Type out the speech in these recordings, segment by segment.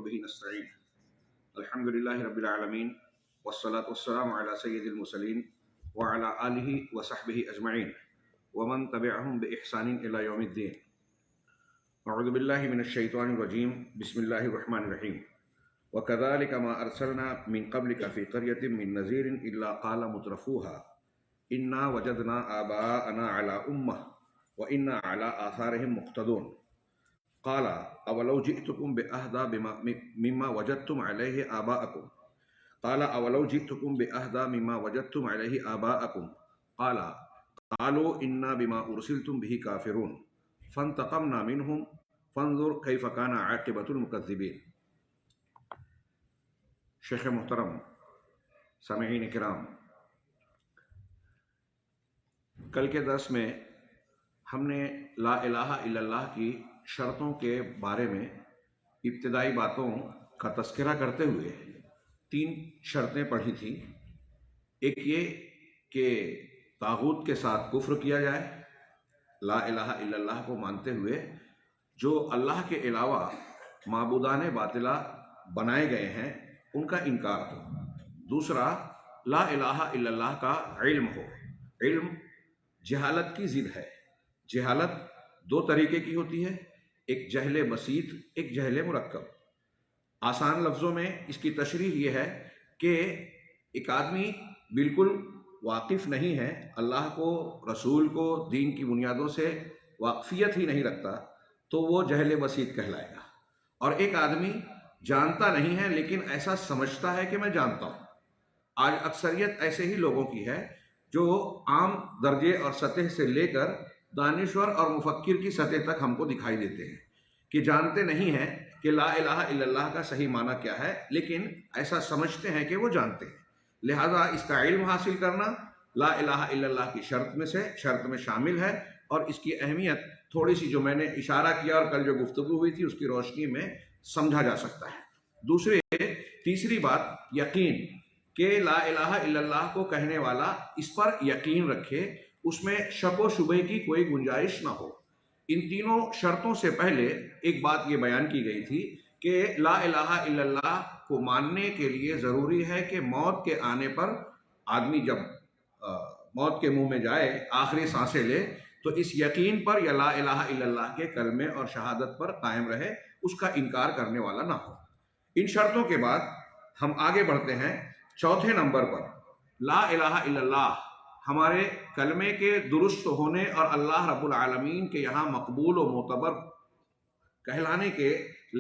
وبه نستعين الحمد لله رب العالمين والصلاة والسلام على سيد المرسلين وعلى آله وصحبه أجمعين ومن تبعهم بإحسان إلى يوم الدين. أعوذ بالله من الشيطان الرجيم. بسم الله الرحمن الرحيم. وكذلك ما أرسلنا من قبلك في قرية من نذير إلا قال مترفوها إنا وجدنا آباءنا على أمة وإنا على آثارهم مقتدون. قال أولو جئتكم بأهدى مما وجدتم عليه آباءكم قال أولو جئتكم بأهدى مما وجدتم عليه آباءكم قالوا إنا بما أرسلتم به كافرون فانتقمنا منهم فانظر كيف كان عاقبة المكذبين. شیخ محترم، سامعین کرام، کل کے درس میں ہم نے لا الہ الا اللہ کی شرطوں کے بارے میں ابتدائی باتوں کا تذکرہ کرتے ہوئے 3 شرطیں پڑھی تھیں. ایک یہ کہ طاغوت کے ساتھ کفر کیا جائے، لا الہ الا اللہ کو مانتے ہوئے جو اللہ کے علاوہ معبودان باطلہ بنائے گئے ہیں ان کا انکار ہو. دوسرا، لا الہ الا اللہ کا علم ہو. علم جہالت کی ضد ہے. جہالت 2 طریقے کی ہوتی ہے، ایک جہل بسیط، ایک جہل مرکب. آسان لفظوں میں اس کی تشریح یہ ہے کہ ایک آدمی بالکل واقف نہیں ہے، اللہ کو، رسول کو، دین کی بنیادوں سے واقفیت ہی نہیں رکھتا تو وہ جہل بسیط کہلائے گا. اور ایک آدمی جانتا نہیں ہے لیکن ایسا سمجھتا ہے کہ میں جانتا ہوں. آج اکثریت ایسے ہی لوگوں کی ہے جو عام درجے اور سطح سے لے کر دانشور اور مفکر کی سطح تک ہم کو دکھائی دیتے ہیں کہ جانتے نہیں ہیں کہ لا الہ الا اللہ کا صحیح معنی کیا ہے، لیکن ایسا سمجھتے ہیں کہ وہ جانتے ہیں. لہذا اس کا علم حاصل کرنا لا الہ الا اللہ کی شرط میں شامل ہے، اور اس کی اہمیت تھوڑی سی جو میں نے اشارہ کیا اور کل جو گفتگو ہوئی تھی اس کی روشنی میں سمجھا جا سکتا ہے. تیسری بات یقین، کہ لا الہ الا اللہ کو کہنے والا اس پر یقین رکھے، اس میں شک و شبہ کی کوئی گنجائش نہ ہو. ان تینوں شرطوں سے پہلے ایک بات یہ بیان کی گئی تھی کہ لا الہ الا اللہ کو ماننے کے لیے ضروری ہے کہ موت کے آنے پر آدمی جب موت کے منہ میں جائے، آخری سانسیں لے، تو اس یقین پر یا لا الہ الا اللہ کے کلمے اور شہادت پر قائم رہے، اس کا انکار کرنے والا نہ ہو. ان شرطوں کے بعد ہم آگے بڑھتے ہیں 4تھے نمبر پر. لا الہ الا اللہ ہمارے کلمے کے درست ہونے اور اللہ رب العالمین کے یہاں مقبول و معتبر کہلانے کے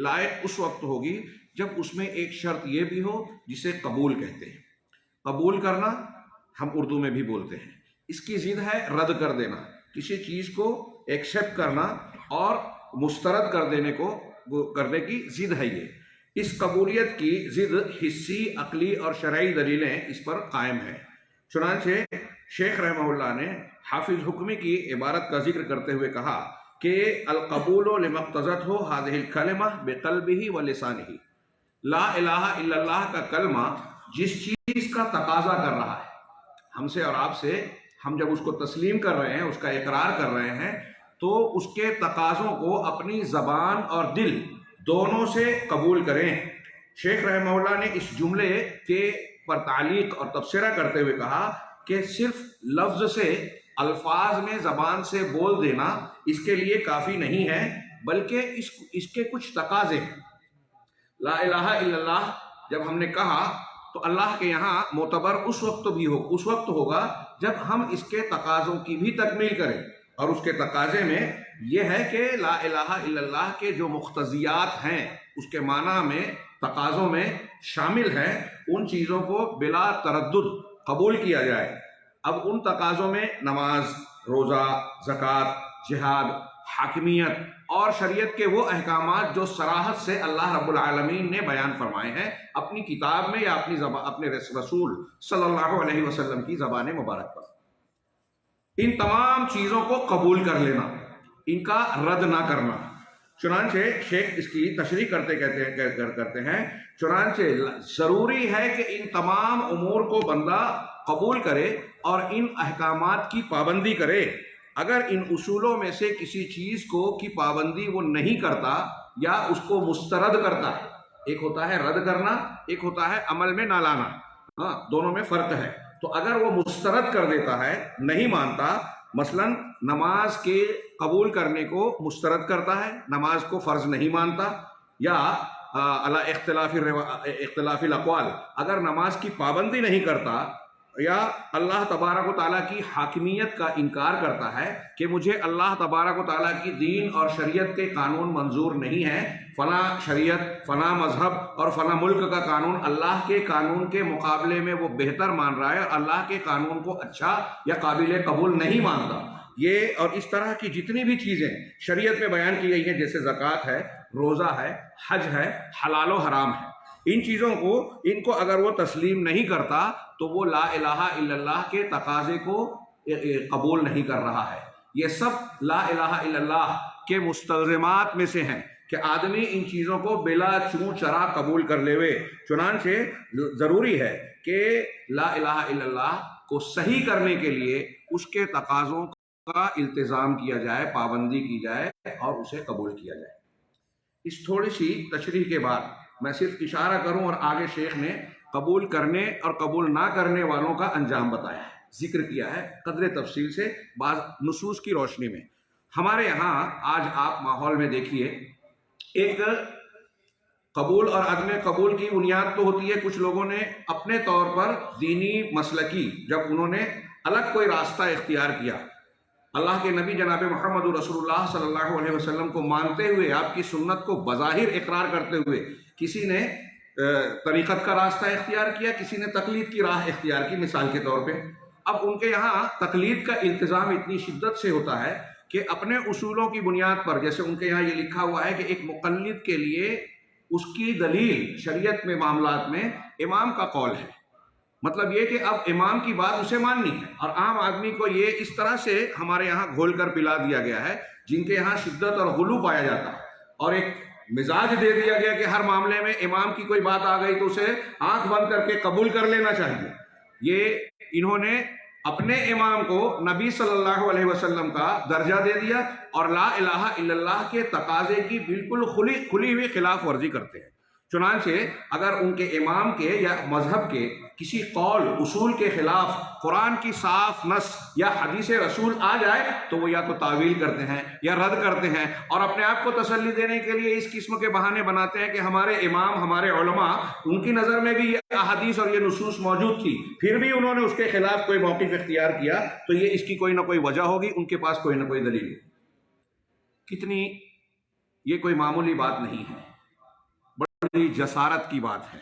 لائق اس وقت ہوگی جب اس میں ایک شرط یہ بھی ہو جسے قبول کہتے ہیں. قبول کرنا ہم اردو میں بھی بولتے ہیں. اس کی ضد ہے رد کر دینا. کسی چیز کو ایکسیپٹ کرنا اور مسترد کرنے کی ضد ہے یہ. اس قبولیت کی ضد حسی، عقلی اور شرعی دلیلیں اس پر قائم ہیں. چنانچہ شیخ رحمہ اللہ نے حافظ حکمی کی عبارت کا ذکر کرتے ہوئے کہا کہ القبول لما اقتضته هذه الکلمہ بقلبہ ولسانہ. لا الہ الا اللہ کا کلمہ جس چیز کا تقاضا کر رہا ہے ہم سے اور آپ سے، ہم جب اس کو تسلیم کر رہے ہیں، اس کا اقرار کر رہے ہیں، تو اس کے تقاضوں کو اپنی زبان اور دل دونوں سے قبول کریں. شیخ رحمہ اللہ نے اس جملے کے پر تعلیق اور تبصرہ کرتے ہوئے کہا کہ صرف لفظ سے، الفاظ میں زبان سے بول دینا اس کے لیے کافی نہیں ہے، بلکہ اس کے کچھ تقاضے ہیں. لا الہ الا اللہ جب ہم نے کہا تو اللہ کے یہاں معتبر اس وقت ہوگا جب ہم اس کے تقاضوں کی بھی تکمیل کریں. اور اس کے تقاضے میں یہ ہے کہ لا الہ الا اللہ کے جو مقتضیات ہیں، اس کے معنی میں، تقاضوں میں شامل ہیں، ان چیزوں کو بلا تردد قبول کیا جائے. اب ان تقاضوں میں نماز، روزہ، زکوٰۃ، جہاد، حاکمیت اور شریعت کے وہ احکامات جو صراحت سے اللہ رب العالمین نے بیان فرمائے ہیں اپنی کتاب میں یا اپنے رسول صلی اللہ علیہ وسلم کی زبان مبارک پر. ان تمام چیزوں کو قبول کر لینا، ان کا رد نہ کرنا. چنانچہ شیخ اس کی تشریح کرتے ہیں چنانچہ ضروری ہے کہ ان تمام امور کو بندہ قبول کرے اور ان احکامات کی پابندی کرے. اگر ان اصولوں میں سے کسی چیز کی پابندی وہ نہیں کرتا یا اس کو مسترد کرتا ہے، ایک ہوتا ہے رد کرنا، ایک ہوتا ہے عمل میں نہ لانا. ہاں، دونوں میں فرق ہے. تو اگر وہ مسترد کر دیتا ہے، نہیں مانتا، مثلا نماز کے قبول کرنے کو مسترد کرتا ہے، نماز کو فرض نہیں مانتا، یا علی اختلاف الاقوال اگر نماز کی پابندی نہیں کرتا، یا اللہ تبارک و تعالیٰ کی حاکمیت کا انکار کرتا ہے کہ مجھے اللہ تبارک و تعالیٰ کی دین اور شریعت کے قانون منظور نہیں ہے، فلاں شریعت، فلاں مذہب اور فلاں ملک کا قانون اللہ کے قانون کے مقابلے میں وہ بہتر مان رہا ہے اور اللہ کے قانون کو اچھا یا قابل قبول نہیں مانتا. یہ اور اس طرح کی جتنی بھی چیزیں شریعت میں بیان کی گئی ہیں، جیسے زکوٰۃ ہے، روزہ ہے، حج ہے، حلال و حرام ہے، ان چیزوں کو ان کو اگر وہ تسلیم نہیں کرتا تو وہ لا الہ الا اللہ کے تقاضے کو قبول نہیں کر رہا ہے. یہ سب لا الہ الا اللہ کے مستلزمات میں سے ہیں کہ آدمی ان چیزوں کو بلا چوں چرا قبول کر لے ہوئے. چنانچہ ضروری ہے کہ لا الہ الا اللہ کو صحیح کرنے کے لیے اس کے تقاضوں کا التزام کیا جائے، پابندی کی جائے اور اسے قبول کیا جائے. اس تھوڑی سی تشریح کے بعد میں صرف اشارہ کروں اور آگے شیخ نے قبول کرنے اور قبول نہ کرنے والوں کا انجام بتایا ہے، ذکر کیا ہے قدر تفصیل سے بعض نصوص کی روشنی میں. ہمارے یہاں آج آپ ماحول میں دیکھیے، ایک قبول اور عدم قبول کی بنیاد تو ہوتی ہے کچھ لوگوں نے اپنے طور پر دینی مسلکی، جب انہوں نے الگ کوئی راستہ اختیار کیا، اللہ کے نبی جناب محمد رسول اللہ صلی اللہ علیہ وسلم کو مانتے ہوئے، آپ کی سنت کو بظاہر اقرار کرتے ہوئے، کسی نے طریقت کا راستہ اختیار کیا، کسی نے تقلید کی راہ اختیار کی. مثال کے طور پہ اب ان کے یہاں تقلید کا التزام اتنی شدت سے ہوتا ہے کہ اپنے اصولوں کی بنیاد پر، جیسے ان کے یہاں یہ لکھا ہوا ہے کہ ایک مقلد کے لیے اس کی دلیل شریعت میں معاملات میں امام کا قول ہے. مطلب یہ کہ اب امام کی بات اسے ماننی ہے. اور عام آدمی کو یہ اس طرح سے ہمارے یہاں گھول کر پلا دیا گیا ہے، جن کے یہاں شدت اور غلو پایا جاتا ہے، اور ایک مزاج دے دیا گیا کہ ہر معاملے میں امام کی کوئی بات آ گئی تو اسے آنکھ بند کر کے قبول کر لینا چاہیے. یہ انہوں نے اپنے امام کو نبی صلی اللہ علیہ وسلم کا درجہ دے دیا اور لا الہ الا اللہ کے تقاضے کی بالکل کھلی ہوئی خلاف ورزی کرتے ہیں. چنانچہ اگر ان کے امام کے یا مذہب کے کسی قول اصول کے خلاف قرآن کی صاف نص یا حدیث رسول آ جائے تو وہ یا تو تعویل کرتے ہیں یا رد کرتے ہیں، اور اپنے آپ کو تسلی دینے کے لیے اس قسم کے بہانے بناتے ہیں کہ ہمارے امام، ہمارے علماء، ان کی نظر میں بھی یہ احادیث اور یہ نصوص موجود تھی، پھر بھی انہوں نے اس کے خلاف کوئی موقف اختیار کیا، تو یہ اس کی کوئی نہ کوئی وجہ ہوگی، ان کے پاس کوئی نہ کوئی دلیل. کتنی یہ کوئی معمولی بات نہیں ہے، بڑی جسارت کی بات ہے.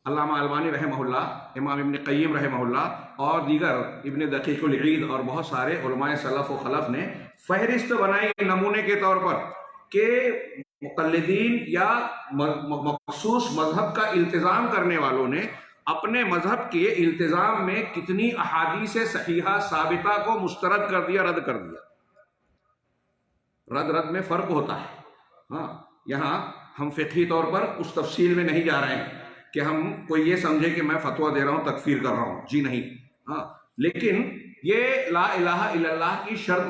علامہ البانی رحمہ اللہ، امام ابن قیم رحمہ اللہ اور دیگر ابن دقیق العید اور بہت سارے علماء سلف و خلف نے فہرست بنائی نمونے کے طور پر کہ مقلدین یا مخصوص مذہب کا التزام کرنے والوں نے اپنے مذہب کے التزام میں کتنی احادیث صحیحہ ثابتہ کو مسترد کر دیا، رد کر دیا. رد میں فرق ہوتا ہے. ہاں، یہاں ہم فقہی طور پر اس تفصیل میں نہیں جا رہے ہیں کہ ہم کوئی یہ سمجھے کہ میں فتویٰ دے رہا ہوں، تکفیر کر رہا ہوں، جی نہیں. ہاں، لیکن یہ لا الہ الا اللہ کی شرط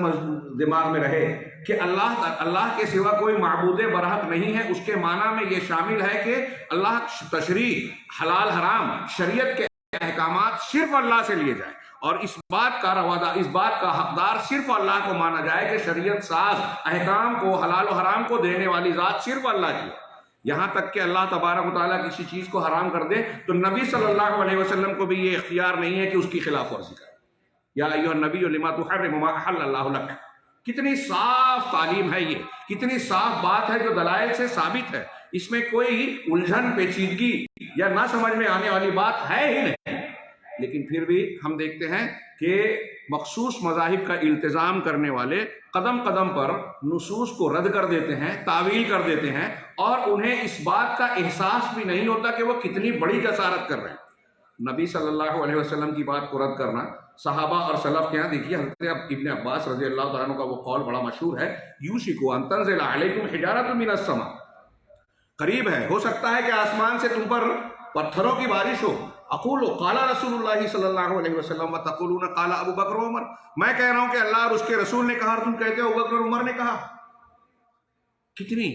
دماغ میں رہے کہ اللہ کے سوا کوئی معبود برحق نہیں ہے. اس کے معنی میں یہ شامل ہے کہ اللہ تشریع، حلال حرام، شریعت کے احکامات صرف اللہ سے لیے جائیں، اور اس بات کا حقدار صرف اللہ کو مانا جائے کہ شریعت ساز احکام کو، حلال و حرام کو دینے والی ذات صرف اللہ کی ہے. یہاں تک کہ اللہ تبارک و تعالیٰ کسی چیز کو حرام کر دے تو نبی صلی اللہ علیہ وسلم کو بھی یہ اختیار نہیں ہے کہ اس کی خلاف ورزی کرے. یا ایھا النبی لما تحرم ما احل اللہ لک. کتنی صاف تعلیم ہے، یہ کتنی صاف بات ہے جو دلائل سے ثابت ہے. اس میں کوئی الجھن، پیچیدگی یا نہ سمجھ میں آنے والی بات ہے ہی نہیں. لیکن پھر بھی ہم دیکھتے ہیں کہ مخصوص مذاہب کا التزام کرنے والے قدم قدم پر نصوص کو رد کر دیتے ہیں، تعویل کر دیتے ہیں، اور انہیں اس بات کا احساس بھی نہیں ہوتا کہ وہ کتنی بڑی جسارت کر رہے ہیں. نبی صلی اللہ علیہ وسلم کی بات کو رد کرنا صحابہ اور سلف کے یہاں دیکھیے، حضرت ابن عباس رضی اللہ تعالیٰ عنہ کا وہ قول بڑا مشہور ہے، یوشک ان تنزل علیکم حجارۃ من السماء. قریب ہے، ہو سکتا ہے کہ آسمان سے تم پر پتھروں کی بارش ہو. اقول قال رسول اللہ صلی اللہ علیہ وسلم وتقولون قال ابو بکر و عمر. میں کہہ رہا ہوں کہ اللہ اور اس کے رسول نے کہا اور تم کہتے ہو ابو بکر اور عمر نے کہا. کتنی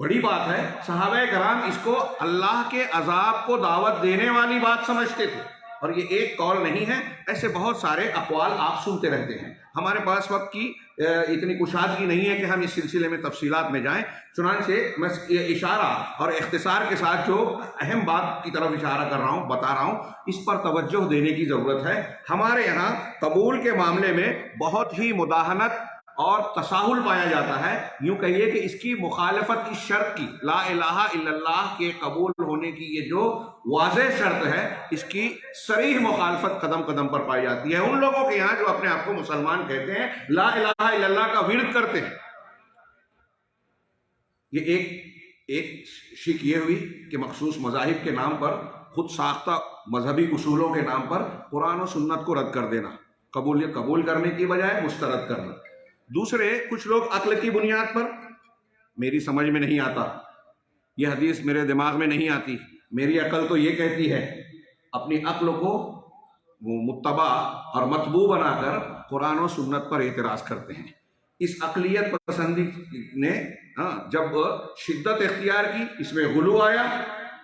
بڑی بات ہے. صحابہ کرام اس کو اللہ کے عذاب کو دعوت دینے والی بات سمجھتے تھے، اور یہ ایک قول نہیں ہے، ایسے بہت سارے اقوال آپ سنتے رہتے ہیں. ہمارے پاس وقت کی اتنی کشادگی نہیں ہے کہ ہم اس سلسلے میں تفصیلات میں جائیں، چنانچہ میں اشارہ اور اختصار کے ساتھ جو اہم بات کی طرف اشارہ کر رہا ہوں، بتا رہا ہوں، اس پر توجہ دینے کی ضرورت ہے. ہمارے یہاں قبول کے معاملے میں بہت ہی مداہنت اور تساہل پایا جاتا ہے. یوں کہیے کہ اس کی مخالفت اس شرط کی، لا الہ الا اللہ کے قبول ہونے کی یہ جو واضح شرط ہے، اس کی صریح مخالفت قدم قدم پر پائی جاتی ہے ان لوگوں کے یہاں جو اپنے آپ کو مسلمان کہتے ہیں، لا الہ الا اللہ کا ورد کرتے ہیں. یہ ایک شک یہ ہوئی کہ مخصوص مذاہب کے نام پر، خود ساختہ مذہبی اصولوں کے نام پر قرآن و سنت کو رد کر دینا، قبول کرنے کی بجائے مسترد کرنا. دوسرے کچھ لوگ عقل کی بنیاد پر، میری سمجھ میں نہیں آتا، یہ حدیث میرے دماغ میں نہیں آتی، میری عقل تو یہ کہتی ہے، اپنی عقل کو متبع اور مطبوع بنا کر قرآن و سنت پر اعتراض کرتے ہیں. اس عقلیت پسندی نے جب شدت اختیار کی، اس میں غلو آیا،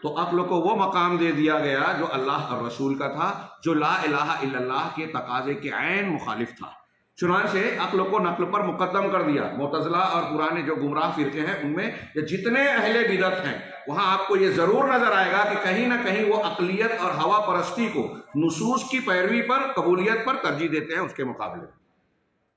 تو عقل کو وہ مقام دے دیا گیا جو اللہ اور رسول کا تھا، جو لا الہ الا اللہ کے تقاضے کے عین مخالف تھا. چنانچہ عقل کو نقل پر مقدم کر دیا. معتزلہ اور پرانے جو گمراہ فرقے ہیں ان میں جتنے اہل بدعت ہیں، وہاں آپ کو یہ ضرور نظر آئے گا کہ کہیں نہ کہیں وہ عقلیت اور ہوا پرستی کو نصوص کی پیروی پر، قبولیت پر ترجیح دیتے ہیں. اس کے مقابلے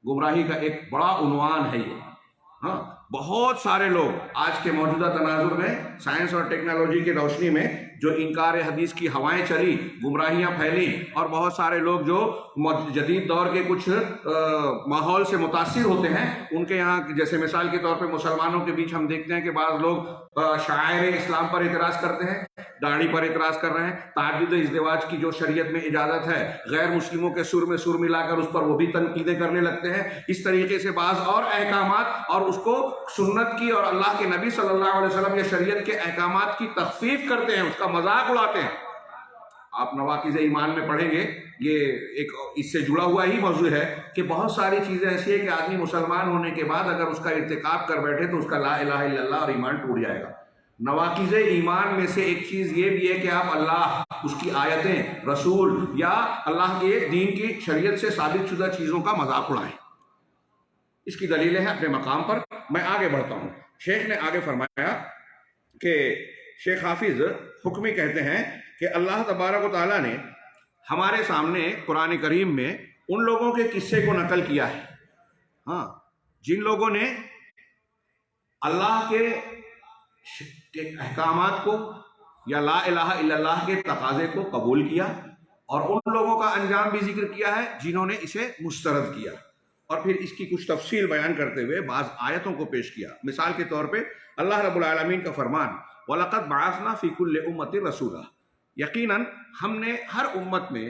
گمراہی کا ایک بڑا عنوان ہے یہ. بہت سارے لوگ آج کے موجودہ تناظر میں سائنس اور ٹیکنالوجی کی روشنی میں جو انکار حدیث کی ہوائیں چلی، گمراہیاں پھیلیں، اور بہت سارے لوگ جو جدید دور کے کچھ ماحول سے متاثر ہوتے ہیں، ان کے یہاں جیسے مثال کے طور پہ مسلمانوں کے بیچ ہم دیکھتے ہیں کہ بعض لوگ شعائر اسلام پر اعتراض کرتے ہیں، داڑھی پر اعتراض کر رہے ہیں، تعدد ازدواج کی جو شریعت میں اجازت ہے، غیر مسلموں کے سر میں سر ملا کر اس پر وہ بھی تنقیدیں کرنے لگتے ہیں. اس طریقے سے بعض اور احکامات اور اس کو سنت کی اور اللہ کے نبی صلی اللہ علیہ وسلم یا شریعت کے احکامات کی تخفیف کرتے ہیں، اس کا مذاق اڑاتے ہیں. آپ نواقض ایمان میں پڑھیں گے، یہ ایک اس سے جڑا ہوا ہی موضوع ہے کہ بہت ساری چیزیں ایسی ہیں کہ آدمی مسلمان ہونے کے بعد اگر اس کا ارتکاب کر بیٹھے تو اس کا لا الہ الا اللہ اور ایمان ٹوٹ جائے گا. نواقض ایمان میں سے ایک چیز یہ بھی ہے کہ آپ اللہ، اس کی آیتیں، رسول یا اللہ کے دین کی شریعت سے ثابت شدہ چیزوں کا مذاق اڑائیں. اس کی دلیلیں ہیں اپنے مقام پر. میں آگے بڑھتا ہوں. شیخ نے آگے فرمایا کہ شیخ حافظ حکمی کہتے ہیں کہ اللہ تبارک و تعالیٰ نے ہمارے سامنے قرآن کریم میں ان لوگوں کے قصے کو نقل کیا ہے، جن لوگوں نے اللہ کے احکامات کو یا لا الہ الا اللہ کے تقاضے کو قبول کیا، اور ان لوگوں کا انجام بھی ذکر کیا ہے جنہوں نے اسے مسترد کیا، اور پھر اس کی کچھ تفصیل بیان کرتے ہوئے بعض آیتوں کو پیش کیا. مثال کے طور پہ اللہ رب العالمین کا فرمان، وَلَقَدْ بَعَثْنَا فِي كُلِّ أُمَّةٍ رَسُولًا، یقیناً ہم نے ہر امت میں،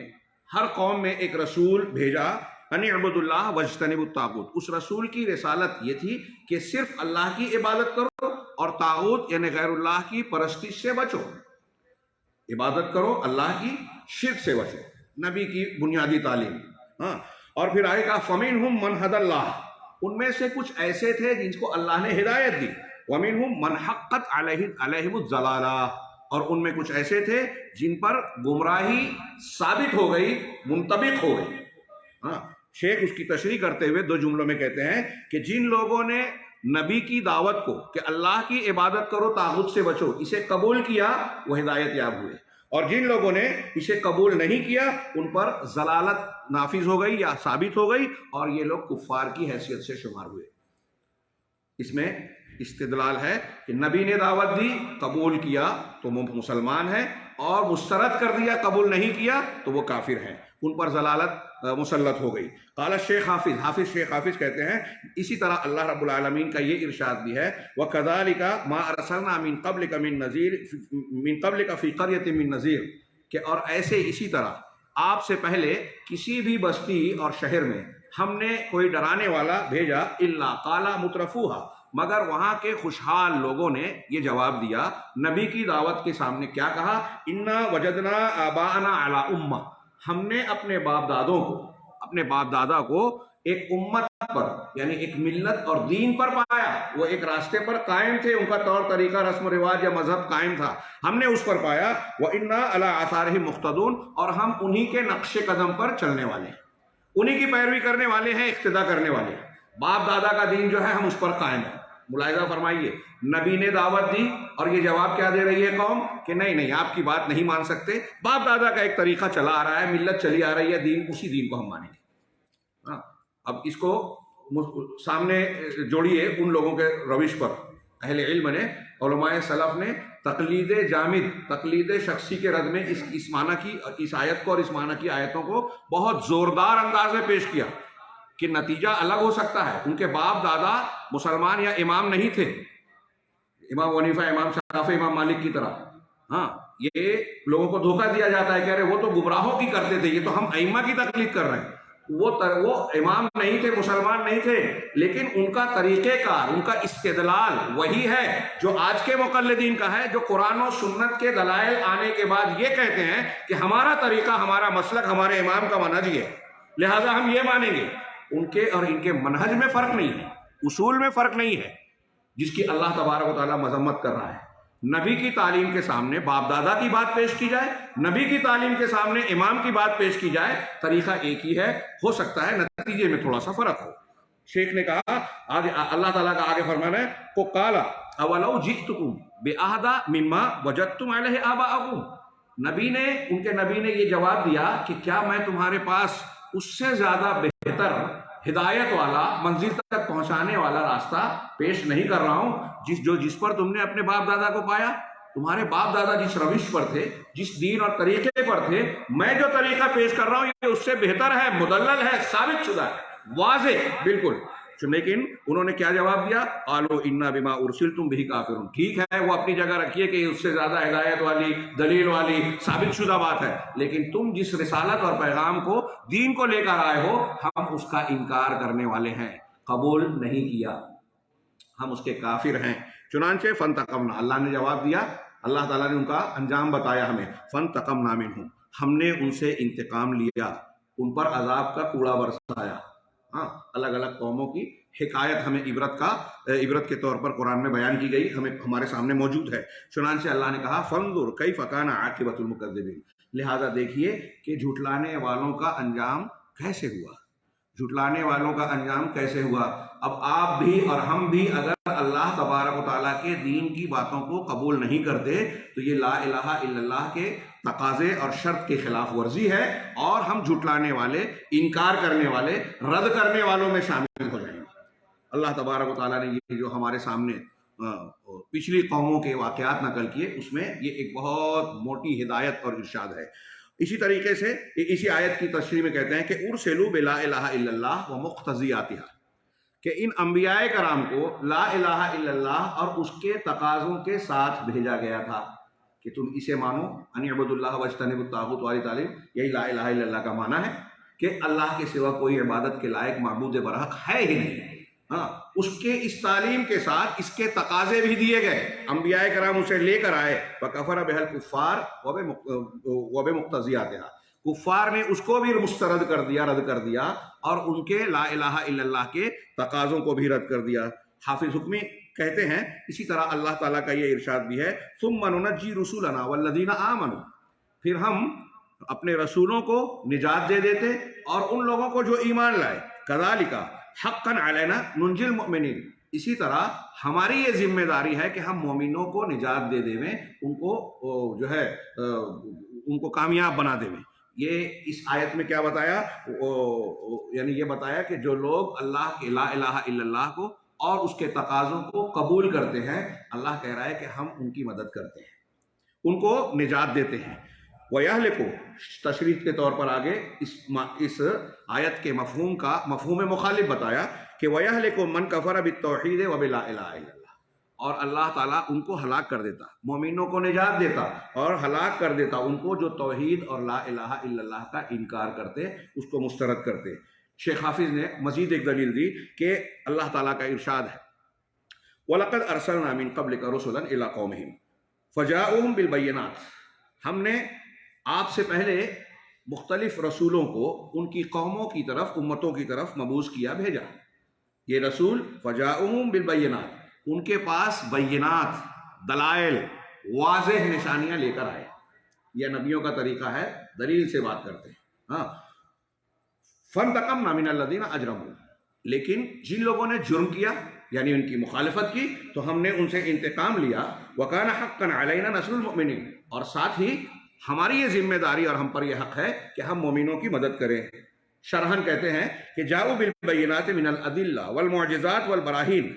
ہر قوم میں ایک رسول بھیجا، ان اعبدوا اللہ واجتنبوا الطاغوت. اس رسول کی رسالت یہ تھی کہ صرف اللہ کی عبادت کرو اور طاغوت یعنی غیر اللہ کی پرستش سے بچو. عبادت کرو اللہ کی، شرک سے بچو، نبی کی بنیادی تعلیم. اور پھر آئے گا فَمِنْهُمْ مَنْ هَدَى اللَّهُ، ان میں سے کچھ ایسے تھے جن کو اللہ نے ہدایت دی. وَمِنْهُمْ مَنْ حَقَّتْ عَلَيْهِمُ الضَّلَالَةُ، اور ان میں کچھ ایسے تھے جن پر گمراہی ثابت ہو گئی، منطبق ہو گئی. شیخ اس کی تشریح کرتے ہوئے دو جملوں میں کہتے ہیں کہ جن لوگوں نے نبی کی دعوت کو کہ اللہ کی عبادت کرو، طاغوت سے بچو، اسے قبول کیا، وہ ہدایت یاب ہوئے، اور جن لوگوں نے اسے قبول نہیں کیا ان پر ضلالت نافذ ہو گئی یا ثابت ہو گئی، اور یہ لوگ کفار کی حیثیت سے شمار ہوئے. اس میں استدلال ہے کہ نبی نے دعوت دی، قبول کیا تو وہ مسلمان ہے، اور مسترد کر دیا، قبول نہیں کیا تو وہ کافر ہیں، ان پر ضلالت مسلط ہو گئی. قال الشیخ حافظ شیخ حافظ کہتے ہیں اسی طرح اللہ رب العالمین کا یہ ارشاد بھی ہے، وَكَذَلِكَ مَا أَرْسَلْنَا مِن قَبْلِكَ مِن قَبْلِكَ فِي قَرْيَةٍ مِن نَذِيرٍ، کہ اور ایسے اسی طرح آپ سے پہلے کسی بھی بستی اور شہر میں ہم نے کوئی ڈرانے والا بھیجا، إِلَّا قَالَ مُتْرَفُوهَا، مگر وہاں کے خوشحال لوگوں نے یہ جواب دیا نبی کی دعوت کے سامنے، کیا کہا؟ اِنَّا وَجَدْنَا آبَاءَنَا عَلَىٰ أُمَّةٍ، ہم نے اپنے باپ دادا کو ایک امت پر یعنی ایک ملت اور دین پر پایا، وہ ایک راستے پر قائم تھے، ان کا طور طریقہ رسم و رواج یا مذہب قائم تھا، ہم نے اس پر پایا، وَإِنَّا عَلَىٰ آثَارِهِمْ مُقْتَدُونَ، اور ہم انہی کے نقش قدم پر چلنے والے ہیں، انہی کی پیروی کرنے والے ہیں، اقتدا کرنے والے ہیں۔ باپ دادا کا دین جو ہے ہم اس پر قائم ہیں۔ ملاحظہ فرمائیے، نبی نے دعوت دی اور یہ جواب کیا دے رہی ہے قوم کہ نہیں آپ کی بات نہیں مان سکتے، باپ دادا کا ایک طریقہ چلا آ رہا ہے، ملت چلی آ رہی ہے، دین اسی دین کو ہم مانیں گے۔ اب اس کو سامنے جوڑیے ان لوگوں کے روش پر۔ اہل علم نے، علماء سلف نے تقلید جامد، تقلید شخصی کے رد میں اس معنی کی، اس آیت کو اور اس معنی کی آیتوں کو بہت زوردار انداز میں پیش کیا کہ نتیجہ الگ ہو سکتا ہے۔ ان کے باپ دادا مسلمان یا امام نہیں تھے، امام حنیفہ، امام شافعی، امام مالک کی طرح۔ یہ لوگوں کو دھوکہ دیا جاتا ہے کہ ارے وہ تو گمراہوں کی کرتے تھے، یہ تو ہم ائمہ کی تقلید کر رہے ہیں۔ وہ امام نہیں تھے، مسلمان نہیں تھے، لیکن ان کا طریقہ کار، ان کا استدلال وہی ہے جو آج کے مقلدین کا ہے، جو قرآن و سنت کے دلائل آنے کے بعد یہ کہتے ہیں کہ ہمارا طریقہ، ہمارا مسلک، ہمارے امام کا منہج یہ ہے، لہٰذا ہم یہ مانیں گے۔ ان کے اور ان کے منہج میں فرق نہیں ہے، اصول میں فرق نہیں ہے، جس کی اللہ تبارک و تعالیٰ مذمت کر رہا ہے۔ نبی کی تعلیم کے سامنے باپ دادا کی بات پیش کی جائے، نبی کی تعلیم کے سامنے امام کی بات پیش کی جائے، طریقہ ایک ہی ہے، ہو سکتا ہے نتیجے میں تھوڑا سا فرق ہو۔ شیخ نے کہا، آگے اللہ تعالیٰ کا آگے فرمانا ہے، کو قالا اولو جئتکم بأہدی مما وجدتم علیہ آباءکم، ان کے نبی نے یہ جواب دیا کہ کیا میں تمہارے پاس اس سے زیادہ بہتر، ہدایت والا، منزل تک پہنچانے والا راستہ پیش نہیں کر رہا ہوں جس پر تم نے اپنے باپ دادا کو پایا؟ تمہارے باپ دادا جس روش پر تھے، جس دین اور طریقے پر تھے، میں جو طریقہ پیش کر رہا ہوں یہ اس سے بہتر ہے، مدلل ہے، ثابت شدہ ہے، واضح بالکل۔ لیکن انہوں نے کیا جواب دیا؟ قالوا انا بما ارسلتم به کافرون۔ ٹھیک ہے، وہ اپنی جگہ رکھیے کہ اس سے زیادہ ہدایت والی، دلیل والی، ثابت شدہ بات ہے، لیکن تم جس رسالت اور پیغام کو، دین کو لے کر آئے ہو، ہم اس کا انکار کرنے والے ہیں، قبول نہیں کیا، ہم اس کے کافر ہیں۔ چنانچہ فانتقمنا، اللہ نے جواب دیا، اللہ تعالیٰ نے ان کا انجام بتایا ہمیں، فانتقمنا منہم، ہم نے ان سے انتقام لیا، ان پر عذاب کا کوڑا برسایا۔ الگ الگ قوموں کی حکایت ہمیں عبرت کے طور پر قرآن میں بیان کی گئی، ہمارے سامنے موجود ہے۔ چنانچہ اللہ نے کہا، فانظر کیف کان عاقبۃ المکذبین، لہذا دیکھیے کہ جھٹلانے والوں کا انجام کیسے ہوا، جھٹلانے والوں کا انجام کیسے ہوا۔ اب آپ بھی اور ہم بھی اگر اللہ تبارک و تعالیٰ کے دین کی باتوں کو قبول نہیں کرتے تو یہ لا الہ الا اللہ کے تقاضے اور شرط کی خلاف ورزی ہے، اور ہم جھٹلانے والے، انکار کرنے والے، رد کرنے والوں میں شامل ہو جائیں گے۔ اللہ تبارک و تعالیٰ نے یہ جو ہمارے سامنے پچھلی قوموں کے واقعات نقل کیے، اس میں یہ ایک بہت موٹی ہدایت اور ارشاد ہے۔ اسی طریقے سے اسی آیت کی تشریح میں کہتے ہیں کہ ارسلوا بلا الہ الا اللہ ومقتضیاتھا، کہ ان انبیاء کرام کو لا الہ الا اللہ اور اس کے تقاضوں کے ساتھ بھیجا گیا تھا کہ تم اسے مانو، ان اعبدوا اللہ واجتنبوا الطاغوت والی تعلیم، یہی لا الہ الا اللہ کا معنی ہے کہ اللہ کے سوا کوئی عبادت کے لائق معبود برحق ہے ہی نہیں۔ اس کے اس تعلیم کے ساتھ اس کے تقاضے بھی دیے گئے، انبیاء کرام اسے لے کر آئے، فکفر بہ الکفار وبمقتضیاتھا، کفار نے اس کو بھی مسترد کر دیا، رد کر دیا، اور ان کے لا الہ الا اللہ کے تقاضوں کو بھی رد کر دیا۔ حافظ حکمی کہتے ہیں اسی طرح اللہ تعالیٰ کا یہ ارشاد بھی ہے، ثم ننجی رسولنا والذین آمنوا، پھر ہم اپنے رسولوں کو نجات دے دیتے اور ان لوگوں کو جو ایمان لائے، کذالک حقا علینا ننجی المؤمنین، اسی طرح ہماری یہ ذمہ داری ہے کہ ہم مومنوں کو نجات دے دیں، ان کو جو ہے ان کو کامیاب بنا دیں۔ یہ اس آیت میں کیا بتایا؟ یعنی یہ بتایا کہ جو لوگ اللہ کے لا الہ الا اللہ کو اور اس کے تقاضوں کو قبول کرتے ہیں، اللہ کہہ رہا ہے کہ ہم ان کی مدد کرتے ہیں، ان کو نجات دیتے ہیں۔ وَيَهْلِكُ، تشریح کے طور پر آگے اس آیت کے مفہوم مخالف بتایا کہ وَيَهْلِكُ مَنْ كَفَرَ بِالتَّوْحِيدِ وَبِلَا إِلَهَ إِلَّا اللَّهِ، اور اللہ تعالیٰ ان کو ہلاک کر دیتا، مومنوں کو نجات دیتا اور ہلاک کر دیتا ان کو جو توحید اور لا الہ الا اللہ کا انکار کرتے، اس کو مسترد کرتے۔ شیخ حافظ نے مزید ایک دلیل دی کہ اللہ تعالیٰ کا ارشاد ہے، وَلَقَدْ أَرْسَلْنَا مِن قَبْلِكَ رُسُلًا إِلَىٰ قَوْمِهِمْ فَجَاءُوهُم بِالْبَيِّنَاتِ، ہم نے آپ سے پہلے مختلف رسولوں کو ان کی قوموں کی طرف، امتوں کی طرف مبعوث کیا، بھیجا۔ یہ رسول فجاؤہم بالبینات، ان کے پاس بینات، دلائل، واضح نشانیاں لے کر آئے۔ یہ نبیوں کا طریقہ ہے، دلیل سے بات کرتے ہیں۔ ہاں، فانتقمنا من الذین اجرموا، لیکن جن لوگوں نے جرم کیا یعنی ان کی مخالفت کی تو ہم نے ان سے انتقام لیا۔ وکان حقا علینا نصر المؤمنین، اور ساتھ ہی ہماری یہ ذمہ داری اور ہم پر یہ حق ہے کہ ہم مومنوں کی مدد کریں۔ شرحن کہتے ہیں کہ جاؤ بالبینات من الادلہ والمعجزات والبراہین،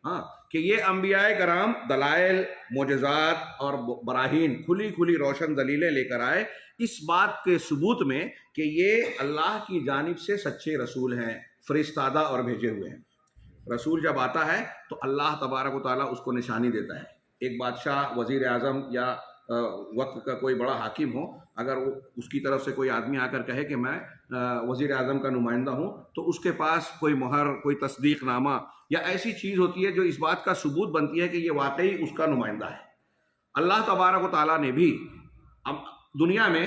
ہاں کہ یہ انبیاء کرام دلائل، معجزات اور براہین، کھلی کھلی روشن دلیلیں لے کر آئے اس بات کے ثبوت میں کہ یہ اللہ کی جانب سے سچے رسول ہیں، فرستادہ اور بھیجے ہوئے ہیں۔ رسول جب آتا ہے تو اللہ تبارک و تعالیٰ اس کو نشانی دیتا ہے۔ ایک بادشاہ، وزیر اعظم یا وقت کا کوئی بڑا حاکم ہو، اگر وہ اس کی طرف سے کوئی آدمی آ کر کہے کہ میں وزیر اعظم کا نمائندہ ہوں، تو اس کے پاس کوئی مہر، کوئی تصدیق نامہ یا ایسی چیز ہوتی ہے جو اس بات کا ثبوت بنتی ہے کہ یہ واقعی اس کا نمائندہ ہے۔ اللہ تبارک و تعالیٰ نے بھی دنیا میں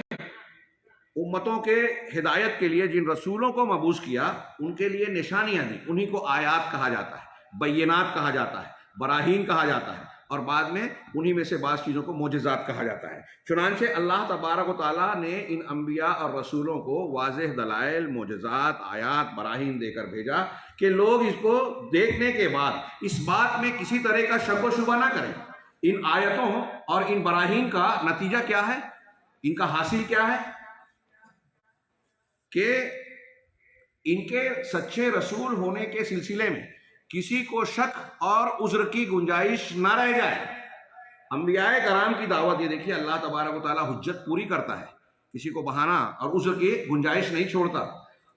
امتوں کے ہدایت کے لیے جن رسولوں کو مبعوث کیا ان کے لیے نشانیاں دیں، انہی کو آیات کہا جاتا ہے، بینات کہا جاتا ہے، براہین کہا جاتا ہے، اور بعد میں انہی میں سے بعض چیزوں کو معجزات کہا جاتا ہے۔ چنانچہ اللہ تبارک و تعالیٰ نے ان انبیاء اور رسولوں کو واضح دلائل، معجزات، آیات، براہین دے کر بھیجا کہ لوگ اس کو دیکھنے کے بعد اس بات میں کسی طرح کا شک و شبہ نہ کریں۔ ان آیتوں اور ان براہین کا نتیجہ کیا ہے، ان کا حاصل کیا ہے کہ ان کے سچے رسول ہونے کے سلسلے میں کسی کو شک اور عذر کی گنجائش نہ رہ جائے۔ انبیاء کرام کی دعوت، یہ دیکھیے اللہ تبارک و تعالیٰ حجت پوری کرتا ہے، کسی کو بہانہ اور عذر کی گنجائش نہیں چھوڑتا۔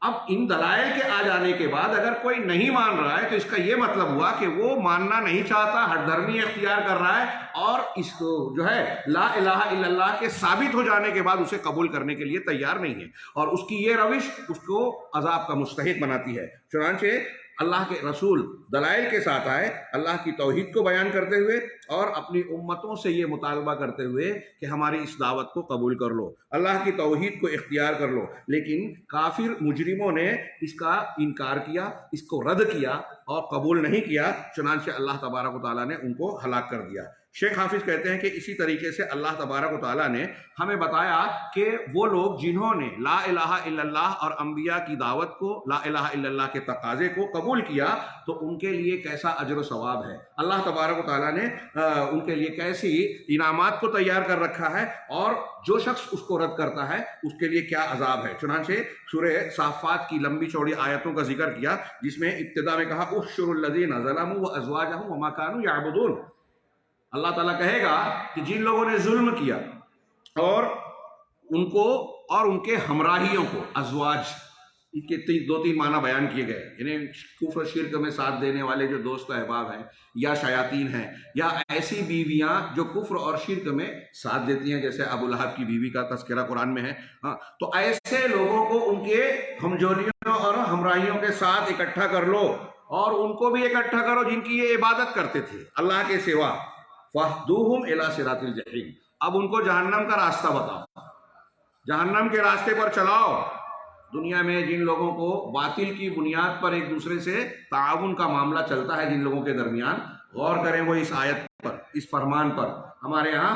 اب ان دلائل کے آ جانے کے بعد اگر کوئی نہیں مان رہا ہے تو اس کا یہ مطلب ہوا کہ وہ ماننا نہیں چاہتا، ہٹ دھرمی اختیار کر رہا ہے، اور اس کو جو ہے لا الہ الا اللہ کے ثابت ہو جانے کے بعد اسے قبول کرنے کے لیے تیار نہیں ہے، اور اس کی یہ روش اس کو عذاب کا مستحق بناتی ہے۔ چنانچہ اللہ کے رسول دلائل کے ساتھ آئے، اللہ کی توحید کو بیان کرتے ہوئے اور اپنی امتوں سے یہ مطالبہ کرتے ہوئے کہ ہماری اس دعوت کو قبول کر لو، اللہ کی توحید کو اختیار کر لو۔ لیکن کافر مجرموں نے اس کا انکار کیا، اس کو رد کیا اور قبول نہیں کیا، چنانچہ اللہ تبارک و تعالیٰ نے ان کو ہلاک کر دیا۔ شیخ حافظ کہتے ہیں کہ اسی طریقے سے اللہ تبارک و تعالیٰ نے ہمیں بتایا کہ وہ لوگ جنہوں نے لا الہ الا اللہ اور انبیاء کی دعوت کو، لا الہ الا اللہ کے تقاضے کو قبول کیا تو ان کے لیے کیسا اجر و ثواب ہے، اللہ تبارک و تعالیٰ نے ان کے لیے کیسی انعامات کو تیار کر رکھا ہے، اور جو شخص اس کو رد کرتا ہے اس کے لیے کیا عذاب ہے۔ چنانچہ سورہ صافات کی لمبی چوڑی آیتوں کا ذکر کیا جس میں ابتدا میں کہا احشروا الذین ظلموا وازواجہم وما کانوا یعبدون۔ اللہ تعالیٰ کہے گا کہ جن لوگوں نے ظلم کیا اور ان کو اور ان کے ہمراہیوں کو، ازواج کے دو تین معنی بیان کیے گئے، یعنی کفر شرک میں ساتھ دینے والے جو دوست احباب ہیں یا شیاطین ہیں، یا ایسی بیویاں جو کفر اور شرک میں ساتھ دیتی ہیں، جیسے ابو لہب کی بیوی کا تذکرہ قرآن میں ہے۔ ہاں، تو ایسے لوگوں کو ان کے ہمجولیوں اور ہمراہیوں کے ساتھ اکٹھا کر لو، اور ان کو بھی اکٹھا کرو جن کی یہ عبادت کرتے تھے اللہ کے سوا۔ فَاهْدُوهُمْ إِلَىٰ صِرَاطِ الْجَحِيمِ، اب ان کو جہنم کا راستہ بتاؤ، جہنم کے راستے پر چلاؤ۔ دنیا میں جن لوگوں کو باطل کی بنیاد پر ایک دوسرے سے تعاون کا معاملہ چلتا ہے جن لوگوں کے درمیان، غور کریں وہ اس آیت پر، اس فرمان پر۔ ہمارے ہاں